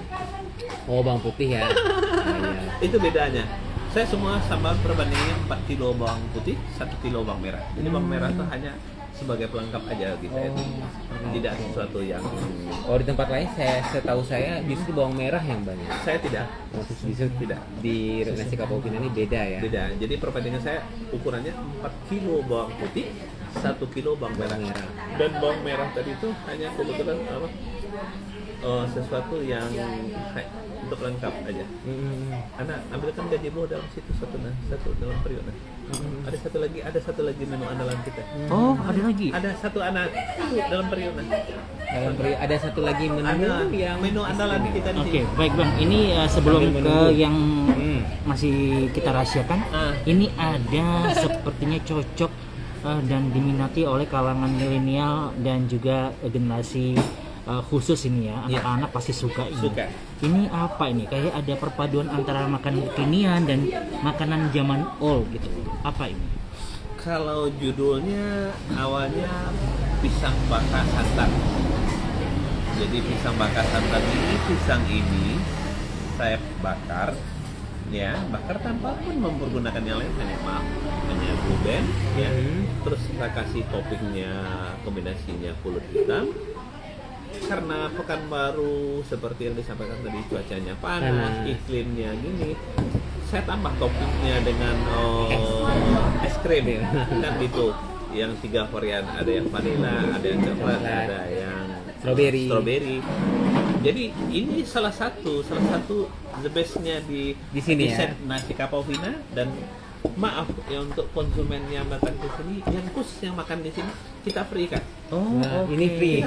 Oh, bawang putih ya. Iya.
Itu bedanya. Saya semua sambal perbandingan 4 kilo bawang putih, 1 kilo bawang merah. Jadi bawang merah itu hanya sebagai pelengkap aja gitu. Tidak sesuatu yang
Oh, di tempat lain setahu saya justru bawang merah yang banyak.
saya tidak.
Justru tidak di nasi kapau Pina ini beda ya.
Beda. Jadi perbandingan saya ukurannya 4 kilo bawang putih, 1 kilo bawang merah. Dan bawang merah tadi itu hanya kebetulan sesuatu yang untuk lengkap aja. Anak ambilkan gazebo dalam situ satu dalam periuk. Ada satu lagi menu andalan kita.
oh ada lagi.
Ada satu anak itu dalam periuk.
Dalam ada satu lagi menu
Ada
yang
menu andalan kita di
Oke,
sini.
baik Bang. Ini sebelum
Sambil
ke
menunggu.
yang masih kita rahasiakan, ini ada sepertinya cocok dan diminati oleh kalangan milenial dan juga generasi khusus ini ya,
Iya.
anak-anak pasti suka ini.
Suka.
Ini apa ini? Kayak ada perpaduan antara makanan kekinian dan makanan zaman old gitu. Apa ini?
Kalau judulnya awalnya pisang bakar santan. Jadi pisang bakar santan ini saya bakar, ya bakar tanpa pun mempergunakan yang lain, hanya blueberry, ya. Terus saya kasih toppingnya kombinasinya pulut hitam. Karena Pekanbaru seperti yang disampaikan tadi cuacanya panas, iklimnya gini, saya tambah toppingnya dengan es krim ya, kan gitu. Yang 3 varian, ada yang vanilla, ada yang coklat, ada yang strawberry. Jadi ini salah satu the bestnya di
sini ya?
set nasi kapau Vina. Dan maaf ya untuk konsumen yang datang ke sini, yang khusus yang makan di sini kita free kan.
Oh,
Nah,
oke.
ini free.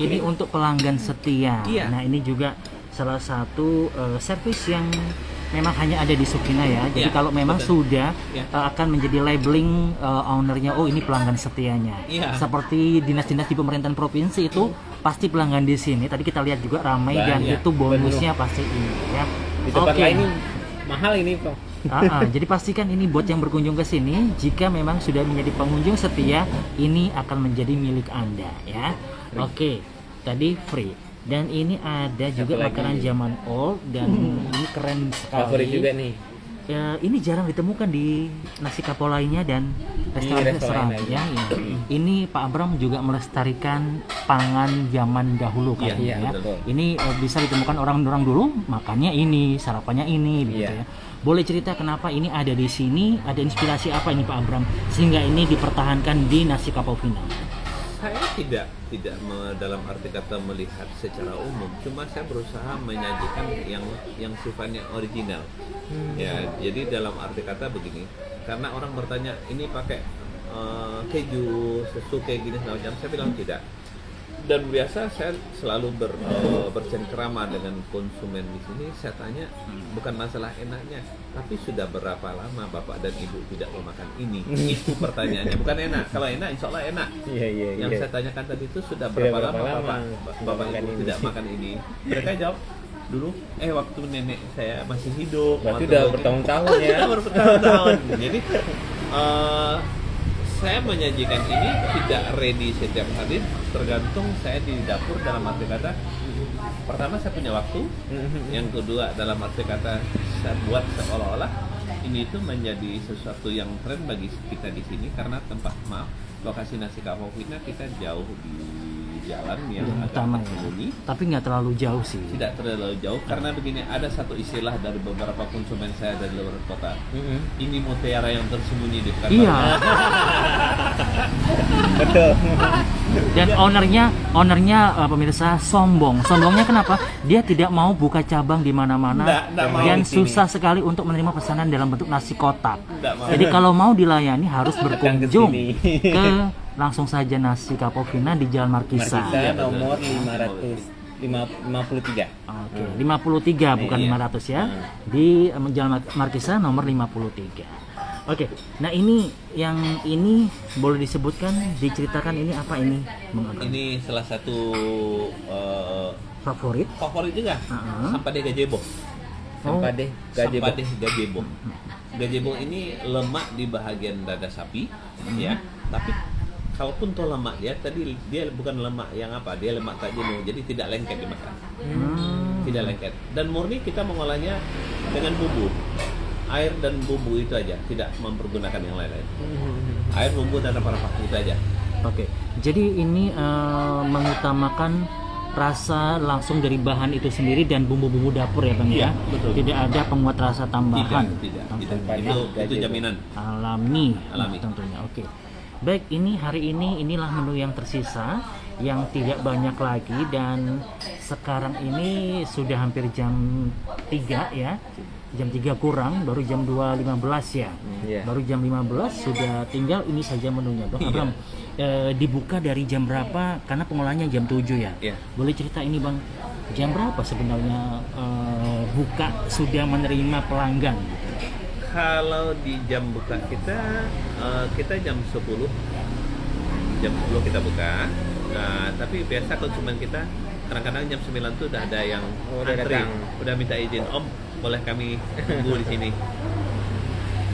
Ini untuk pelanggan setia.
Iya.
Nah, ini juga salah satu servis yang memang hanya ada di Sukina ya. Jadi
Iya,
kalau memang
betul.
sudah
Iya.
akan menjadi labeling ownernya, oh ini pelanggan setianya.
Iya.
Seperti dinas-dinas di pemerintahan provinsi itu pasti pelanggan di sini. Tadi kita lihat juga ramai dan
Banyak,
itu bonusnya pasti ini ya.
Di tempat
Oke.
lain ini mahal ini, Pak.
Jadi pastikan ini buat yang berkunjung ke sini, jika memang sudah menjadi pengunjung setia, ini akan menjadi milik Anda ya. Oke, tadi free. Dan ini ada juga
lagi.
makanan zaman old dan ini keren sekali.
Favorit juga nih.
Ya, ini jarang ditemukan di nasi kapau lainnya dan restoran-restoran
lain.
ya. Ini Pak Abram juga melestarikan pangan zaman dahulu kan
Iya,
ya.
betul.
Ini bisa ditemukan orang-orang dulu makannya ini, sarapannya ini begitu
Iya.
ya. Boleh cerita kenapa ini ada di sini? Ada inspirasi apa ini Pak Abram sehingga ini dipertahankan di nasi kapau Vina?
Saya tidak dalam arti kata melihat secara umum, cuma saya berusaha menyajikan yang sifatnya original. Ya, jadi dalam arti kata begini, karena orang bertanya ini pakai keju, susu kayak gini segala macam, saya bilang tidak. Dan biasa saya selalu bercengkerama dengan konsumen di sini. Saya tanya bukan masalah enaknya, tapi sudah berapa lama bapak dan ibu tidak memakan ini? Itu pertanyaannya. Bukan enak. Kalau enak, insya Allah enak.
Iya.
Yang saya tanyakan tadi itu sudah
Sudah
berapa
berapa
lama
lama
bapak
makan
ibu
ini?
tidak makan ini? Mereka jawab dulu waktu nenek saya masih hidup.
Berarti
waktu
udah
begini."
bertahun-tahun ya.
Udah bertahun-tahun. Jadi saya menyajikan ini tidak ready setiap hari, tergantung saya di dapur dalam arti kata. Pertama saya punya waktu, yang kedua dalam arti kata saya buat seolah-olah ini itu menjadi sesuatu yang tren bagi kita di sini karena lokasi nasi kapau Vina kita jauh di jalan yang agak
Utama ya.
tersembunyi.
Tapi nggak terlalu jauh sih.
Tidak terlalu jauh karena begini, ada satu istilah dari beberapa konsumen saya dari luar kota. Ini mutiara yang tersembunyi di Pekanbaru.
Iya.
Betul.
Dan ownernya pemirsa sombong. Sombongnya kenapa? Dia tidak mau buka cabang di mana-mana
Nggak mau
dan
di sini.
susah sekali untuk menerima pesanan dalam bentuk nasi kotak.
Nggak mau.
Jadi kalau mau dilayani harus berkunjung
sini.
ke langsung saja nasi kapau Vina di Jalan Markisa.
Markisa
Iya, betul.
nomor 53.
Oke, 53 bukan
Iya.
500 ya. Di Jalan Markisa nomor 53. Oke, nah ini yang ini boleh disebutkan, diceritakan ini apa ini, Bang Abram?
Ini salah satu
Favorit?
favorit juga,
Uh-huh.
Sampade Gajebo.
Sampade Gajebo.
Sampade Gajebo. Gajebo ini lemak di bagian dada sapi, ya. Tapi kalaupun toh lemak dia bukan lemak yang apa, dia lemak tak jenuh, jadi tidak lengket dimakan. Tidak lengket. Dan murni kita mengolahnya dengan bumbu. Air dan bumbu itu aja, tidak mempergunakan yang lain-lain. Air, bumbu dan rempah-rempah itu aja.
Oke, jadi ini mengutamakan rasa langsung dari bahan itu sendiri dan bumbu-bumbu dapur ya Bang ya?
Iya, betul.
Tidak ada penguat rasa tambahan.
Tidak.
Tentunya.
Itu jaminan.
Alami.
Alami.
Tentunya. Oke. Baik, ini hari ini inilah menu yang tersisa yang tidak banyak lagi dan sekarang ini sudah hampir jam 3 ya. Jam 3 kurang, baru jam 2.15 ya.
Iya.
Baru jam 15 sudah tinggal ini saja menunya. Bang
Iya.
Abram, dibuka dari jam berapa? Karena pengolahannya jam 7 ya.
Iya.
Boleh cerita ini Bang, jam berapa sebenarnya buka sudah menerima pelanggan?
Kalau di jam buka kita jam 10. Jam 10 kita buka. Nah, tapi biasa konsumen kita kadang-kadang jam 9 tuh udah ada yang
Udah
antri,
datang.
udah minta izin, Om, boleh kami tunggu di sini.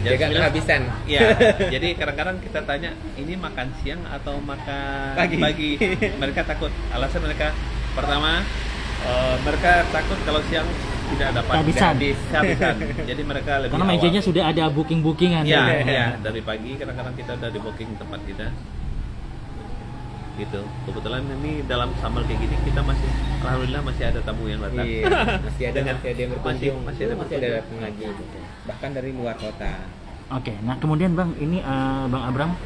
Jaga
9,
kehabisan.
Iya, jadi kadang-kadang kita tanya, ini makan siang atau makan
Pagi.
Mereka takut. Alasan mereka pertama, mereka takut kalau siang tidak dapat
Kehabisan.
kehabisan. Jadi mereka lebih
Karena
awal.
mejanya sudah ada booking-bookingan.
Iya,
ya.
iya, dari pagi kadang-kadang kita udah di booking tempat kita. Gitu. Kebetulan ini dalam summer kayak gini kita masih alhamdulillah masih ada tamu yang datang.
Iya, masih ada
Dengan-
yang berkunjung,
masih ada
masih ada datang lagi gitu. Bahkan dari luar kota.
Oke, nah kemudian Bang, ini Bang Abram,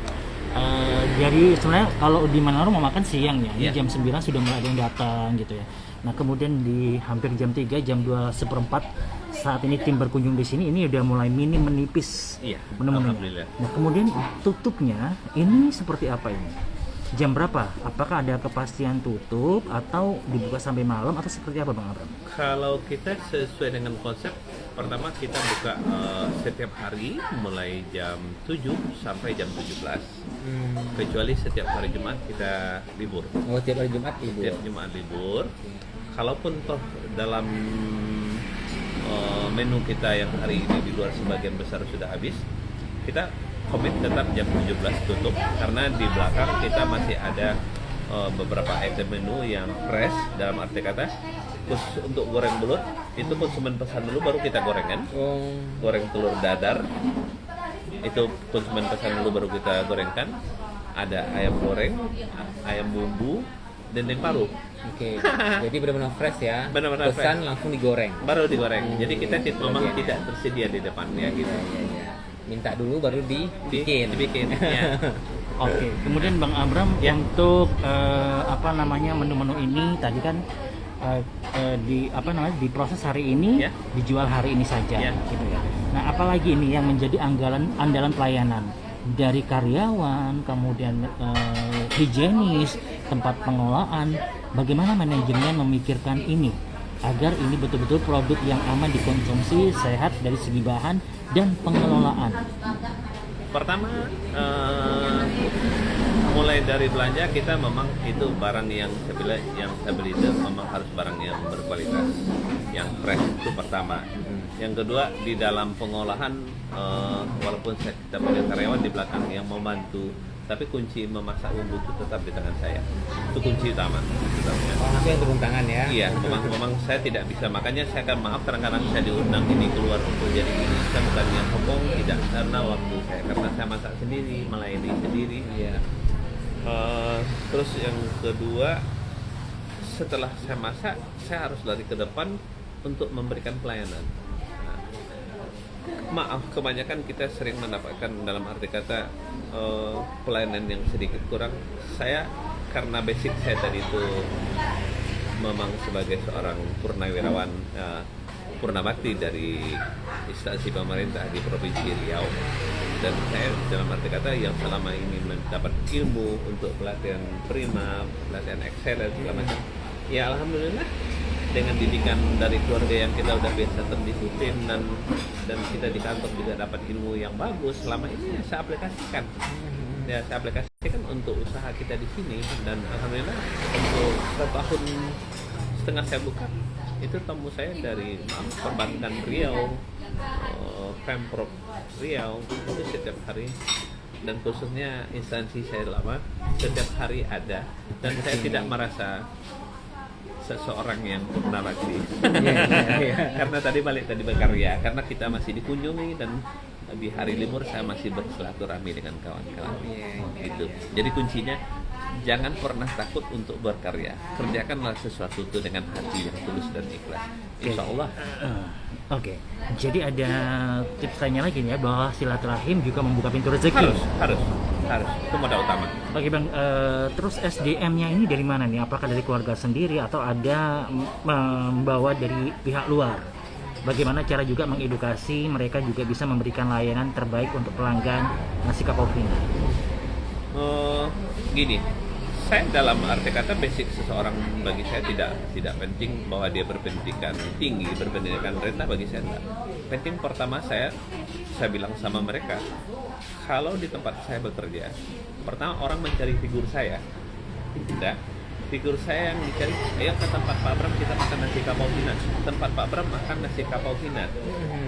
jadi sebenarnya kalau di Manado mau makan siang ya, ini
Iya.
jam 9 sudah mulai ada yang datang gitu ya. Nah kemudian di hampir jam 3, jam 2:15 saat ini tim berkunjung di sini, ini udah mulai minim menipis
Iya,
menu-menunya.
alhamdulillah.
Nah kemudian tutupnya ini seperti apa ini? Jam berapa? Apakah ada kepastian tutup atau dibuka sampai malam atau seperti apa Bang Abram?
Kalau kita sesuai dengan konsep, pertama kita buka setiap hari mulai jam 7 sampai jam 17. Kecuali setiap hari Jumat kita libur.
Oh, tiap hari Jumat ibu.
Setiap Jumat libur. Kalaupun toh dalam menu kita yang hari ini di luar sebagian besar sudah habis, kita komit tetap jam 17 tutup karena di belakang kita masih ada beberapa item menu yang fresh, dalam arti kata khusus untuk goreng belut itu konsumen pesan dulu baru kita gorengan.
Oh,
Goreng telur dadar itu konsumen pesan dulu baru kita gorengkan. Ada ayam goreng, ayam bumbu, dendeng paru.
oke. Jadi benar-benar fresh ya.
Benar-benar
Pesan
fresh.
langsung digoreng.
Baru digoreng. Jadi kita memang
Bagian.
tidak tersedia di depannya gitu.
Iya, iya. Minta dulu baru dibikin.
Dibikin. Ya.
Oke, kemudian Bang Abram
Ya.
untuk apa namanya menu-menu ini tadi kan di apa namanya diproses hari ini,
Ya.
dijual hari ini saja,
Ya.
gitu ya. Nah, apalagi ini yang menjadi andalan pelayanan dari karyawan, kemudian higienis, tempat pengolahan, bagaimana manajemen memikirkan ini agar ini betul-betul produk yang aman dikonsumsi, sehat dari segi bahan dan pengelolaan.
Pertama, mulai dari belanja kita memang itu barang yang saya beli itu memang harus barang yang berkualitas, yang fresh itu pertama. Yang kedua di dalam pengolahan, walaupun kita punya karyawan di belakang yang membantu, tapi kunci memasak bumbu itu tetap di tangan saya. Itu kunci utama.
Oh, aku yang turun tangan ya.
Iya, memang saya tidak bisa. Makanya saya akan maaf kadang-kadang saya diundang ini keluar untuk jadi ini. Saya bukan yang sombong, tidak karena waktu saya, karena saya masak sendiri, melayani sendiri.
Iya.
Terus yang kedua, setelah saya masak, saya harus lari ke depan untuk memberikan pelayanan. Nah, maaf, kebanyakan kita sering mendapatkan dalam arti kata pelayanan yang sedikit kurang. Saya karena basic saya tadi itu memang sebagai seorang purnawirawan purnabakti dari instansi pemerintah di Provinsi Riau, dan saya dalam arti kata yang selama ini mendapat ilmu untuk pelatihan prima, pelatihan excellence segala macam, Ya alhamdulillah dengan didikan dari keluarga yang kita udah biasa terdisiplin dan kita di kantor juga dapat ilmu yang bagus, selama ini ya saya aplikasikan. Ya saya aplikasikan untuk usaha kita di sini, dan alhamdulillah untuk 1,5 tahun saya buka itu tamu saya dari perbankan Riau, Pemprov Riau itu setiap hari, dan khususnya instansi saya lama setiap hari ada, dan saya tidak merasa seseorang yang pernah lagi karena tadi berkarya, karena kita masih dikunjungi dan di hari libur saya masih bersilaturahmi dengan kawan-kawan gitu. Jadi kuncinya jangan pernah takut untuk berkarya, kerjakanlah sesuatu itu dengan hati yang tulus dan ikhlas, insya Allah.
Oke, jadi ada tips lainnya lagi nih ya, bahwa silaturahim juga membuka pintu rezeki.
Harus itu modal utama.
Oke bang, terus SDM-nya ini dari mana nih? Apakah dari keluarga sendiri atau ada membawa dari pihak luar? Bagaimana cara juga mengedukasi mereka juga bisa memberikan layanan terbaik untuk pelanggan nasi kapau Vina?
Gini, saya dalam arti kata basic seseorang bagi saya tidak penting bahwa dia berpendidikan tinggi, berpendidikan rendah, bagi saya tidak. Penting pertama saya bilang sama mereka, kalau di tempat saya bekerja, pertama orang mencari figur saya, tidak. Figur saya yang dicari, ayo ke tempat Pak Bram kita makan nasi kapau Vina. Tempat Pak Bram makan nasi kapau Vina.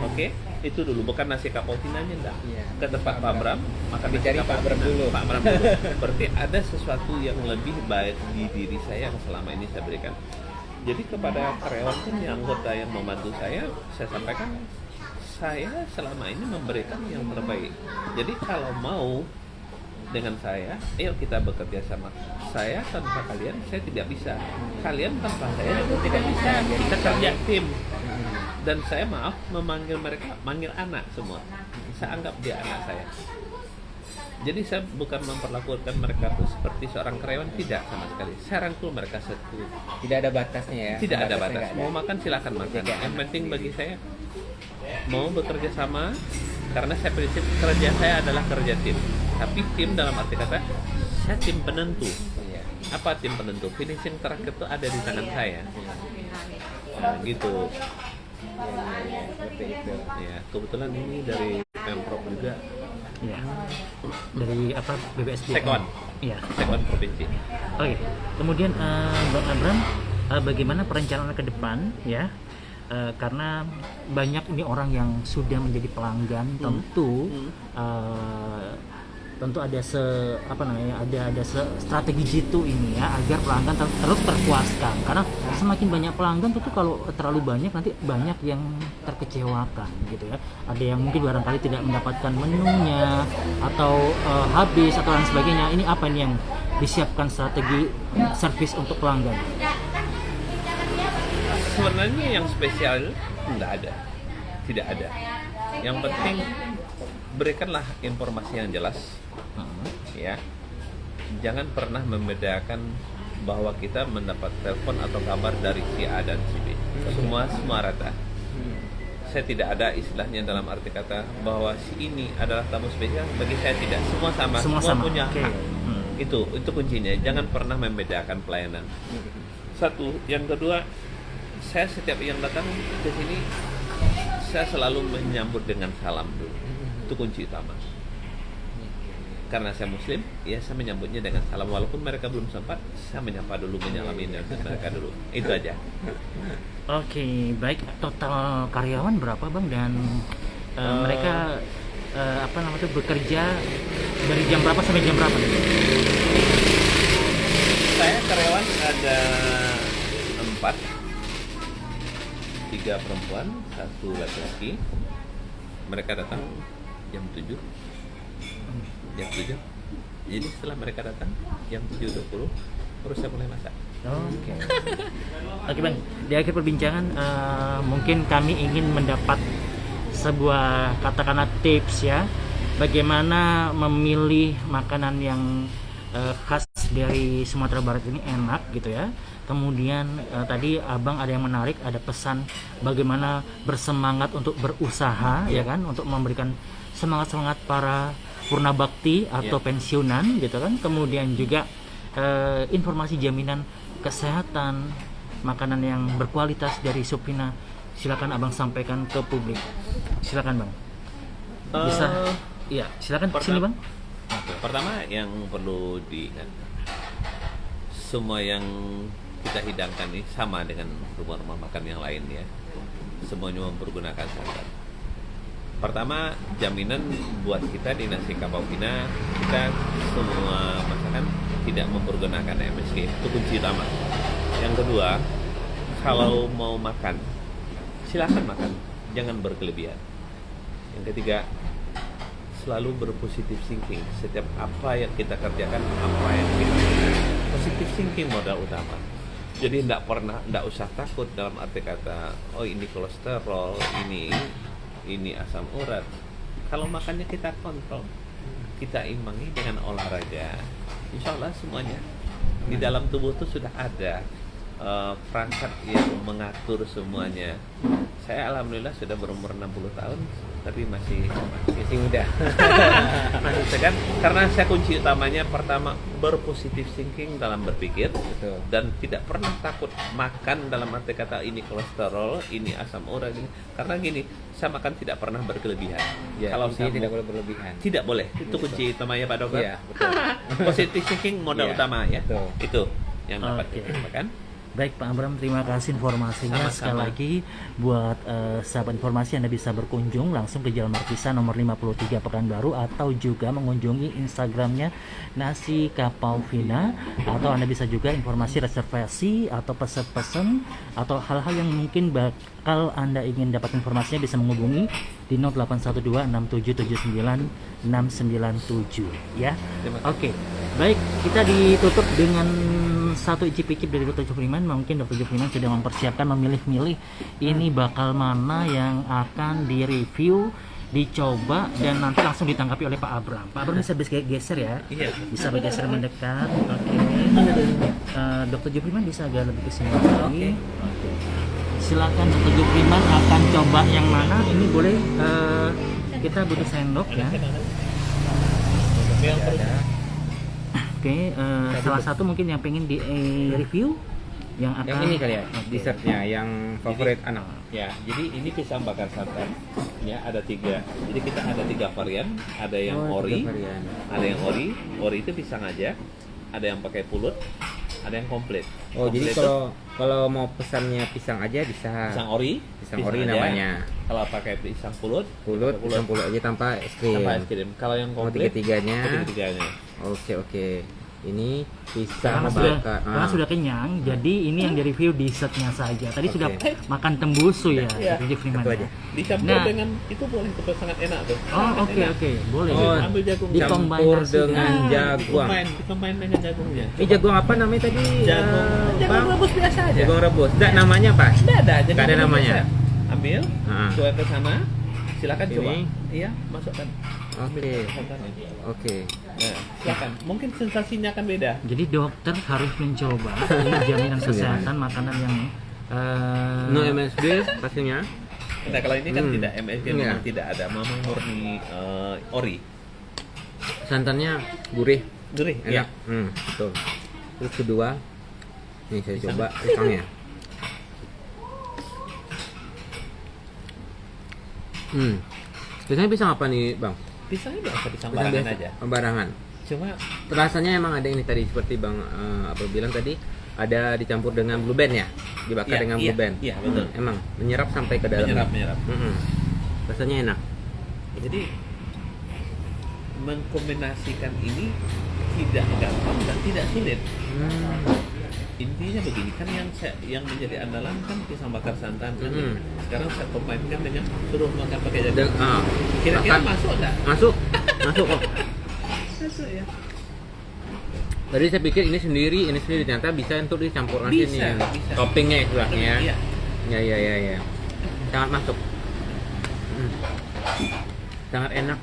Oke? Itu dulu, bukan nasi kapau Vinanya enggak. Ke tempat Pak Bram makan nasi kapau
Pak Bram dulu.
Pak Bram dulu. Berarti ada sesuatu yang lebih baik di diri saya yang selama ini saya berikan. Jadi kepada karyawan pun yang anggota yang membantu saya sampaikan saya selama ini memberikan yang terbaik. Jadi kalau mau dengan saya, ayo kita bekerja sama. Saya tanpa kalian, saya tidak bisa. Kalian tanpa saya juga tidak bisa. Kita kerja tim. Dan saya memanggil mereka, manggil anak semua. Saya anggap dia anak saya. Jadi saya bukan memperlakukan mereka tuh seperti seorang karyawan, tidak sama sekali. Saya rangkul mereka satu.
Tidak ada batasnya ya?
Tidak ada batas. Mau makan silakan makan. Yang penting bagi saya mau bekerja sama, karena saya prinsip kerja saya adalah kerja tim. Tapi tim dalam arti kata saya tim penentu. Apa tim penentu? Finishing terakhir itu ada di tangan saya. Nah, gitu. Ya, kebetulan ini dari Pemprov juga.
Ya. Dari apa, BBSD?
Sekon.
Iya.
Sekon provinsi.
Oke. Kemudian Bang Abram, bagaimana perencanaan ke depan ya? Karena banyak ini orang yang sudah menjadi pelanggan, tentu ada ada strategi jitu ini ya, agar pelanggan terus terpuaskan. Karena semakin banyak pelanggan tentu kalau terlalu banyak nanti banyak yang terkecewakan gitu ya. Ada yang mungkin barangkali tidak mendapatkan menunya atau habis atau lain sebagainya. Ini apa nih yang disiapkan strategi servis untuk pelanggan?
Sebenarnya yang spesial tidak ada. Yang penting berikanlah informasi yang jelas, ya. Jangan pernah membedakan bahwa kita mendapat telepon atau kabar dari si A dan si B. Semua rata. Saya tidak ada istilahnya dalam arti kata bahwa si ini adalah tamu spesial. Bagi saya tidak. Semua sama. Semua punya hak. Itu kuncinya. Jangan pernah membedakan pelayanan. Satu. Yang kedua, saya setiap yang datang ke sini saya selalu menyambut dengan salam dulu. Itu kunci utama. Karena saya muslim, ya saya menyambutnya dengan salam. Walaupun mereka belum sempat, saya menyapa dulu, menyalami mereka dulu. Itu aja.
Oke, baik. Total karyawan berapa Bang? Dan mereka bekerja dari jam berapa sampai jam berapa?
Saya karyawan ada 4, 3 perempuan, 1 laki-laki. Mereka datang jam 7. Jadi setelah mereka datang jam 7.20 terus saya mulai masak.
Oke Bang, di akhir perbincangan mungkin kami ingin mendapat sebuah katakanlah tips ya, bagaimana memilih makanan yang khas dari Sumatera Barat ini enak gitu ya. Kemudian tadi Abang ada yang menarik, ada pesan bagaimana bersemangat untuk berusaha ya kan, untuk memberikan semangat para purna bakti atau pensiunan gitu kan. Kemudian juga informasi jaminan kesehatan makanan yang berkualitas dari Supina, silakan abang sampaikan ke publik. Silakan bang. Bisa, iya silakan sini bang.
Pertama yang perlu diingat, semua yang kita hidangkan ini sama dengan rumah-rumah makan yang lain ya. Semuanya mempergunakan santan. Pertama, jaminan buat kita di nasi kapau Pina, kita semua masakan tidak mempergunakan MSG. Itu kunci utama. Yang kedua, kalau mau makan, silakan makan, jangan berkelebihan. Yang ketiga, selalu berpositif thinking. Setiap apa yang kita kerjakan, apa yang kita lakukan, positif thinking modal utama. Jadi tidak usah takut dalam arti kata, oh ini kolesterol, ini asam urat. Kalau makannya kita kontrol, kita imbangi dengan olahraga, insya Allah semuanya di dalam tubuh itu sudah ada perangkat yang mengatur semuanya. Saya alhamdulillah sudah berumur 60 tahun, tapi masih muda. Masih segar. Karena saya kunci utamanya pertama berpositif thinking dalam berpikir.
Betul.
Dan tidak pernah takut makan dalam arti kata ini kolesterol, ini asam urat ini. Karena gini, saya makan tidak pernah berkelebihan.
Ya,
Kalau saya
tidak boleh berlebihan.
tidak boleh. Itu kunci utamanya Pak Dokter.
Iya, betul.
Positif thinking modal
Iya,
utama ya.
betul.
Itu yang dapat
Oke.
kita makan.
Baik Pak Abram, terima kasih informasinya.
Sama-sama.
Sekali lagi buat sahabat informasi, Anda bisa berkunjung langsung ke Jalan Markisa nomor 53 Pekanbaru, atau juga mengunjungi Instagramnya Nasi Kapau Vina, atau Anda bisa juga informasi reservasi atau pesan-pesan atau hal-hal yang mungkin bakal Anda ingin dapat informasinya, bisa menghubungi di 0812-6779-697 ya.
Terima kasih.
Oke, baik, kita ditutup dengan satu icip-icip dari Dr. Jufriman. Mungkin Dr. Jufriman sedang mempersiapkan, memilih-milih ini bakal mana yang akan direview, dicoba, dan nanti langsung ditanggapi oleh Pak Abram. Pak Abram bisa geser ya,
Iya.
bisa bergeser mendekat. Oke. Dr. Jufriman bisa agak lebih ke sini lagi. Oke. Silakan Dr. Jufriman akan coba yang mana. Ini boleh kita butuh sendok ya. Oke, salah satu mungkin yang pengen di review yang akan
Yang ini kali ya,
Oke.
dessertnya yang favorit anak.
Ya, jadi ini pisang bakar santan. Ya, ada 3. Jadi kita ada 3 varian. Ada yang ori, ada yang ori itu pisang aja. Ada yang pakai pulut, ada yang komplit.
Oh, jadi
Komplit itu
kalau mau pesannya pisang aja bisa.
pisang ori,
Pisang ori
aja.
namanya.
Kalau pakai pisang pulut,
Pisang pulut aja tanpa es krim.
tanpa es krim. Kalau yang
Oh,
komplit,
tiga-tiganya.
tiga-tiganya.
Oke. Ini pisang
Karena
bakar.
karena sudah kenyang, jadi ini yang direview dessertnya saja. Tadi
Oke.
sudah makan tembusu ya,
Iya.
Dr. Jufriman.
Satu aja.
Dicampur
Nah.
dengan itu boleh, itu sangat enak tuh.
Oh, oke,
Enak.
boleh.
Oh,
Ambil jagung,
campur
Dikombinasi
dengan jagung.
Dikombin dengan jagungnya.
Ini jagung apa namanya tadi?
Jagung
Bang?
rebus biasa aja.
Jagung rebus. Enggak namanya apa?
Nggak ada, jagung
Nggak ada
rebus
namanya?
aja. Ambil,
Ah.
coba ke sana. Silakan
Ini.
coba. Iya, masukkan.
Oke.
Masukkan ini.
Oke.
Nah, silakan. Mungkin sensasinya akan beda.
Jadi dokter harus mencoba ini jaminan kesehatan makanan yang
No MSG pastinya.
Nah, kalau ini kan
Hmm.
tidak MSG,
Iya.
memang tidak ada, memang murni ori.
Santannya gurih,
Gurih,
enak.
ya.
Betul. Terus kedua, nih saya
Pisang.
coba pisangnya. Biasanya pisang apa nih, Bang?
Pisangnya biasa, pisang
Pisang
barangan
biasa?
aja.
Oh, barangan.
Cuma
Rasanya emang ada ini tadi seperti Bang Abel bilang tadi, ada dicampur dengan blue band ya, dibakar
Iya,
dengan
iya,
blue band.
iya, betul.
Emang menyerap sampai ke dalam.
menyerap.
Rasanya enak.
Jadi mengkombinasikan ini tidak gampang dan tidak sulit. Intinya begini kan, yang menjadi andalan kan pisang bakar santan kan. Sekarang saya kombinasikan dengan suruh makan pakai jagung. Kira-kira
makan.
masuk enggak?
Masuk kok.
Masuk ya.
Tadi saya pikir ini sendiri, ternyata bisa untuk dicampurkan
Bisa,
sini.
bisa.
Toppingnya istilahnya ya.
Iya.
Ya. Sangat masuk. Sangat enak.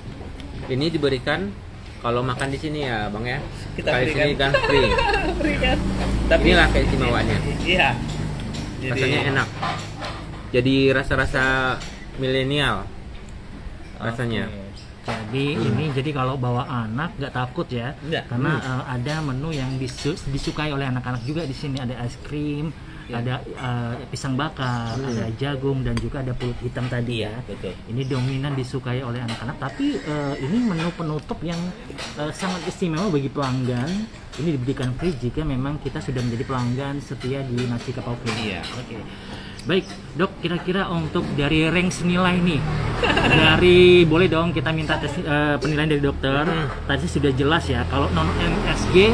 Ini diberikan kalau makan di sini ya, Bang ya.
Kita
Kali
berikan.
sini kan free.
Berikan.
Inilah keistimewaannya.
Iya. Jadi,
Rasanya enak. Jadi rasa-rasa milenial. Rasanya.
Oke. Jadi ini kalau bawa anak nggak takut ya,
Nggak.
karena ada menu yang disukai oleh anak-anak juga di sini. Ada es krim,
Ya.
ada pisang bakar, ada jagung dan juga ada pulut hitam tadi ya.
Betul.
Ini dominan disukai oleh anak-anak, tapi ini menu penutup yang sangat istimewa bagi pelanggan. Ini diberikan free jika memang kita sudah menjadi pelanggan setia di Nasi Kapau Vina.
Iya.
Oke. Baik, Dok, kira-kira untuk dari range nilai nih, dari boleh dong kita minta penilaian dari dokter. Tadi sudah jelas ya, kalau non MSG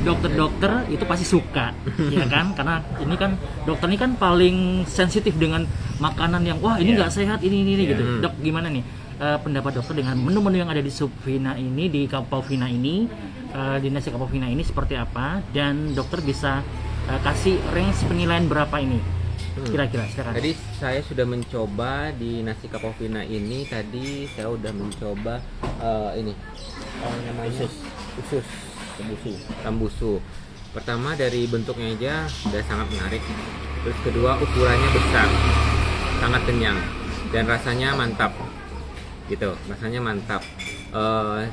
dokter-dokter itu pasti suka, ya kan? Karena ini kan dokter ini kan paling sensitif dengan makanan yang wah ini nggak sehat, ini gitu. Dok, gimana nih pendapat dokter dengan menu-menu yang ada di Sub Vina ini, di Kapau Vina ini, di Nasi Kapau Vina ini seperti apa? Dan dokter bisa kasih range penilaian berapa ini? Kira-kira, silakan.
Tadi saya sudah mencoba di Nasi Kapau Vina ini. Tadi saya udah mencoba ini namanya usus tambusu. Pertama dari bentuknya aja udah sangat menarik. Terus kedua ukurannya besar, sangat kenyang dan rasanya mantap. Gitu, rasanya mantap.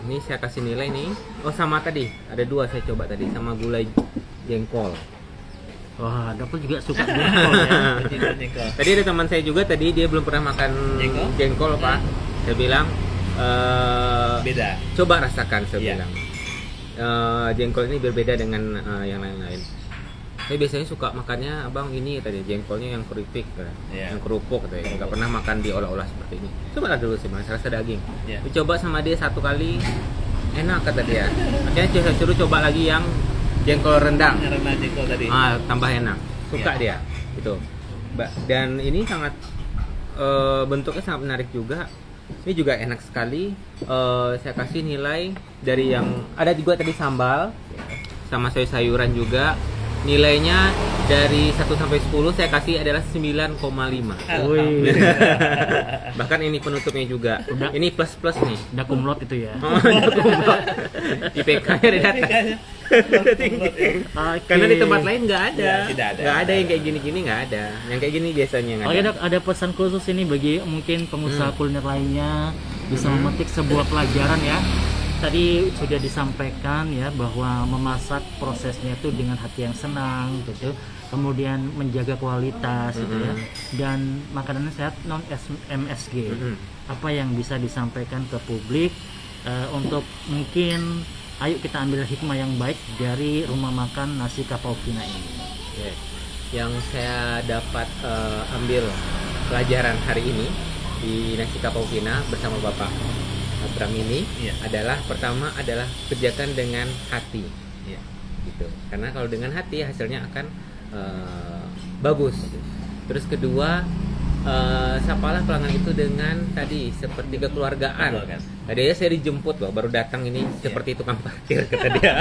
Ini saya kasih nilai nih. Oh sama tadi ada dua saya coba tadi sama gulai jengkol.
Wah, dokter juga suka jengkol ya.
Tadi ada teman saya juga tadi dia belum pernah makan jengkol Pak. Saya bilang
Beda.
coba rasakan saya
Iya.
bilang. Jengkol ini berbeda dengan yang lain-lain. Saya biasanya suka makannya abang ini tadi jengkolnya yang keripik,
Iya.
yang kerupuk katanya. Nggak pernah makan diolah-olah seperti ini. Coba dulu sih mas, rasa daging.
Iya.
Dicoba sama dia satu kali, enak kata dia. Akhirnya saya suruh coba lagi yang jengkol rendang.
Karena jengkol tadi.
Tambah enak, suka
Iya.
dia gitu. Dan ini sangat bentuknya sangat menarik juga. Ini juga enak sekali. Saya kasih nilai dari yang ada juga tadi sambal sama sayur-sayuran juga. Nilainya dari 1 sampai 10 saya kasih adalah 9,5. Bahkan ini penutupnya juga.
Udah.
Ini plus nih.
Udah kumlot itu ya.
IPK-nya di atas. Tinggi.
Oke.
Karena di tempat lain nggak ada.
Ya, tidak ada.
Nggak ada yang kayak gini-gini, nggak ada. Yang kayak gini biasanya nggak
Oke
ada.
Dok, ada pesan khusus ini bagi mungkin pengusaha kuliner lainnya bisa memetik sebuah pelajaran ya. Tadi sudah disampaikan ya bahwa memasak prosesnya itu dengan hati yang senang gitu. Kemudian menjaga kualitas gitu ya. Dan makanannya sehat non MSG. Apa yang bisa disampaikan ke publik untuk mungkin ayo kita ambil hikmah yang baik dari rumah makan Nasi Kapau Vina ini.
Oke. Yang saya dapat ambil pelajaran hari ini di Nasi Kapau Vina bersama Bapak Abram ini adalah pertama adalah kerjakan dengan hati, gitu. Karena kalau dengan hati hasilnya akan bagus. Terus kedua sapalah pelanggan itu dengan tadi seperti kekeluargaan.
Betul, kan?
Tadi aja saya dijemput loh, baru datang ini seperti tukang parkir kata dia.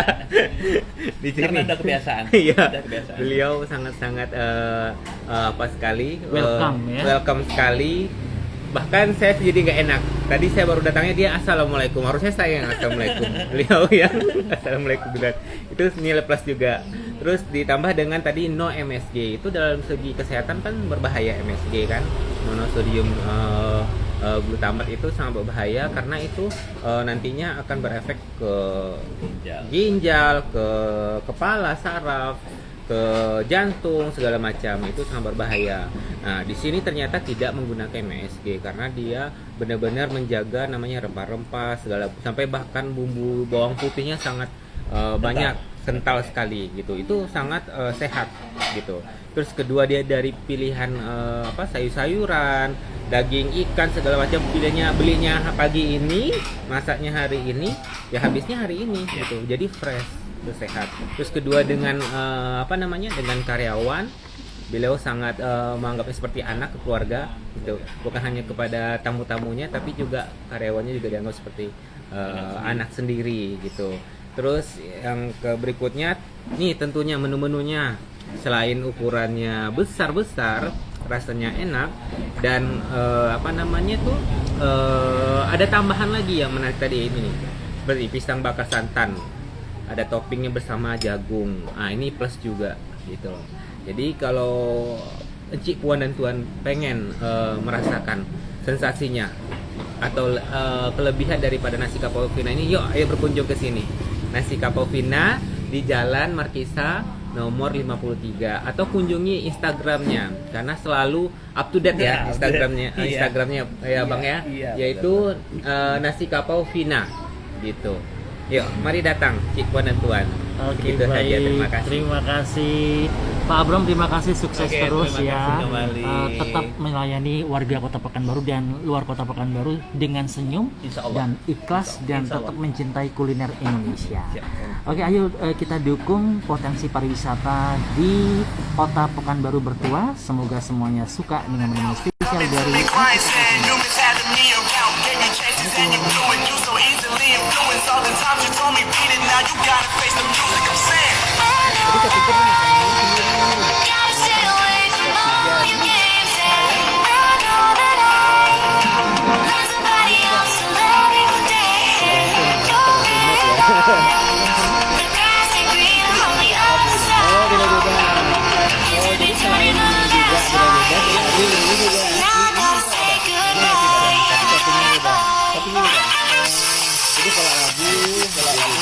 Di sini.
Karena ada kebiasaan.
Iya.
Ada kebiasaan.
Beliau sangat-sangat apa sekali.
Welcome, ya.
Welcome sekali. Bahkan saya jadi nggak enak. Tadi saya baru datangnya dia assalamualaikum. Harusnya saya yang assalamualaikum. Beliau yang assalamualaikum juga. Itu nilai plus juga. Terus ditambah dengan tadi no MSG. Itu dalam segi kesehatan kan berbahaya MSG kan. Monosodium glutamat itu sangat berbahaya karena itu nantinya akan berefek ke ginjal, ke kepala, saraf, ke jantung, segala macam. Itu sangat berbahaya. Nah, di sini ternyata tidak menggunakan MSG karena dia benar-benar menjaga namanya rempah-rempah segala, sampai bahkan bumbu bawang putihnya sangat banyak, kental sekali gitu. Itu sangat sehat gitu. Terus kedua dia dari pilihan sayur-sayuran, daging, ikan segala macam, belinya pagi ini, masaknya hari ini, ya habisnya hari ini gitu. Jadi fresh, itu sehat. Terus kedua dengan dengan karyawan, beliau sangat menganggapnya seperti anak ke keluarga gitu. Bukan hanya kepada tamu-tamunya tapi juga karyawannya juga dianggap seperti anak sendiri gitu. Terus yang berikutnya nih tentunya menu-menunya selain ukurannya besar-besar, rasanya enak dan ada tambahan lagi yang menarik tadi ini nih. Seperti pisang bakar santan. Ada toppingnya bersama jagung. Nah, ini plus juga gitu loh. Jadi kalau Encik, Puan dan Tuan pengen merasakan sensasinya atau kelebihan daripada Nasi Kapau Vina ini, yuk ayo berkunjung ke sini. Nasi Kapau Vina di Jalan Markisa nomor 53 atau kunjungi Instagramnya karena selalu up to date ya Instagramnya ya Bang ya, yaitu Nasi Kapau Vina gitu. Yuk, mari datang Cik Puan dan Tuan.
Oke,
Itu saja,
baik.
terima kasih.
Terima kasih Pak Abram, terima kasih, sukses
Oke,
terus
terima
ya.
kasih kembali.
Tetap melayani warga Kota Pekanbaru dan luar Kota Pekanbaru dengan senyum
Insya Allah.
dan ikhlas dan
Insya
tetap
Allah.
mencintai kuliner Indonesia.
Siap.
Oke, ayo kita dukung potensi pariwisata di Kota Pekanbaru Bertua. Semoga semuanya suka dengan menu spesial dari
Clients saying humans having me around, gave me chances and you blew it. You so easily influenced. All the times you told me beat it, now you gotta face the music. I'm saying.
Gotta stay away from all your games. And I know that I find somebody else to love every day. The grass ain't green on the other side. You took me turning on the gas light. Now I gotta say goodbye.
Jadi kalau lagu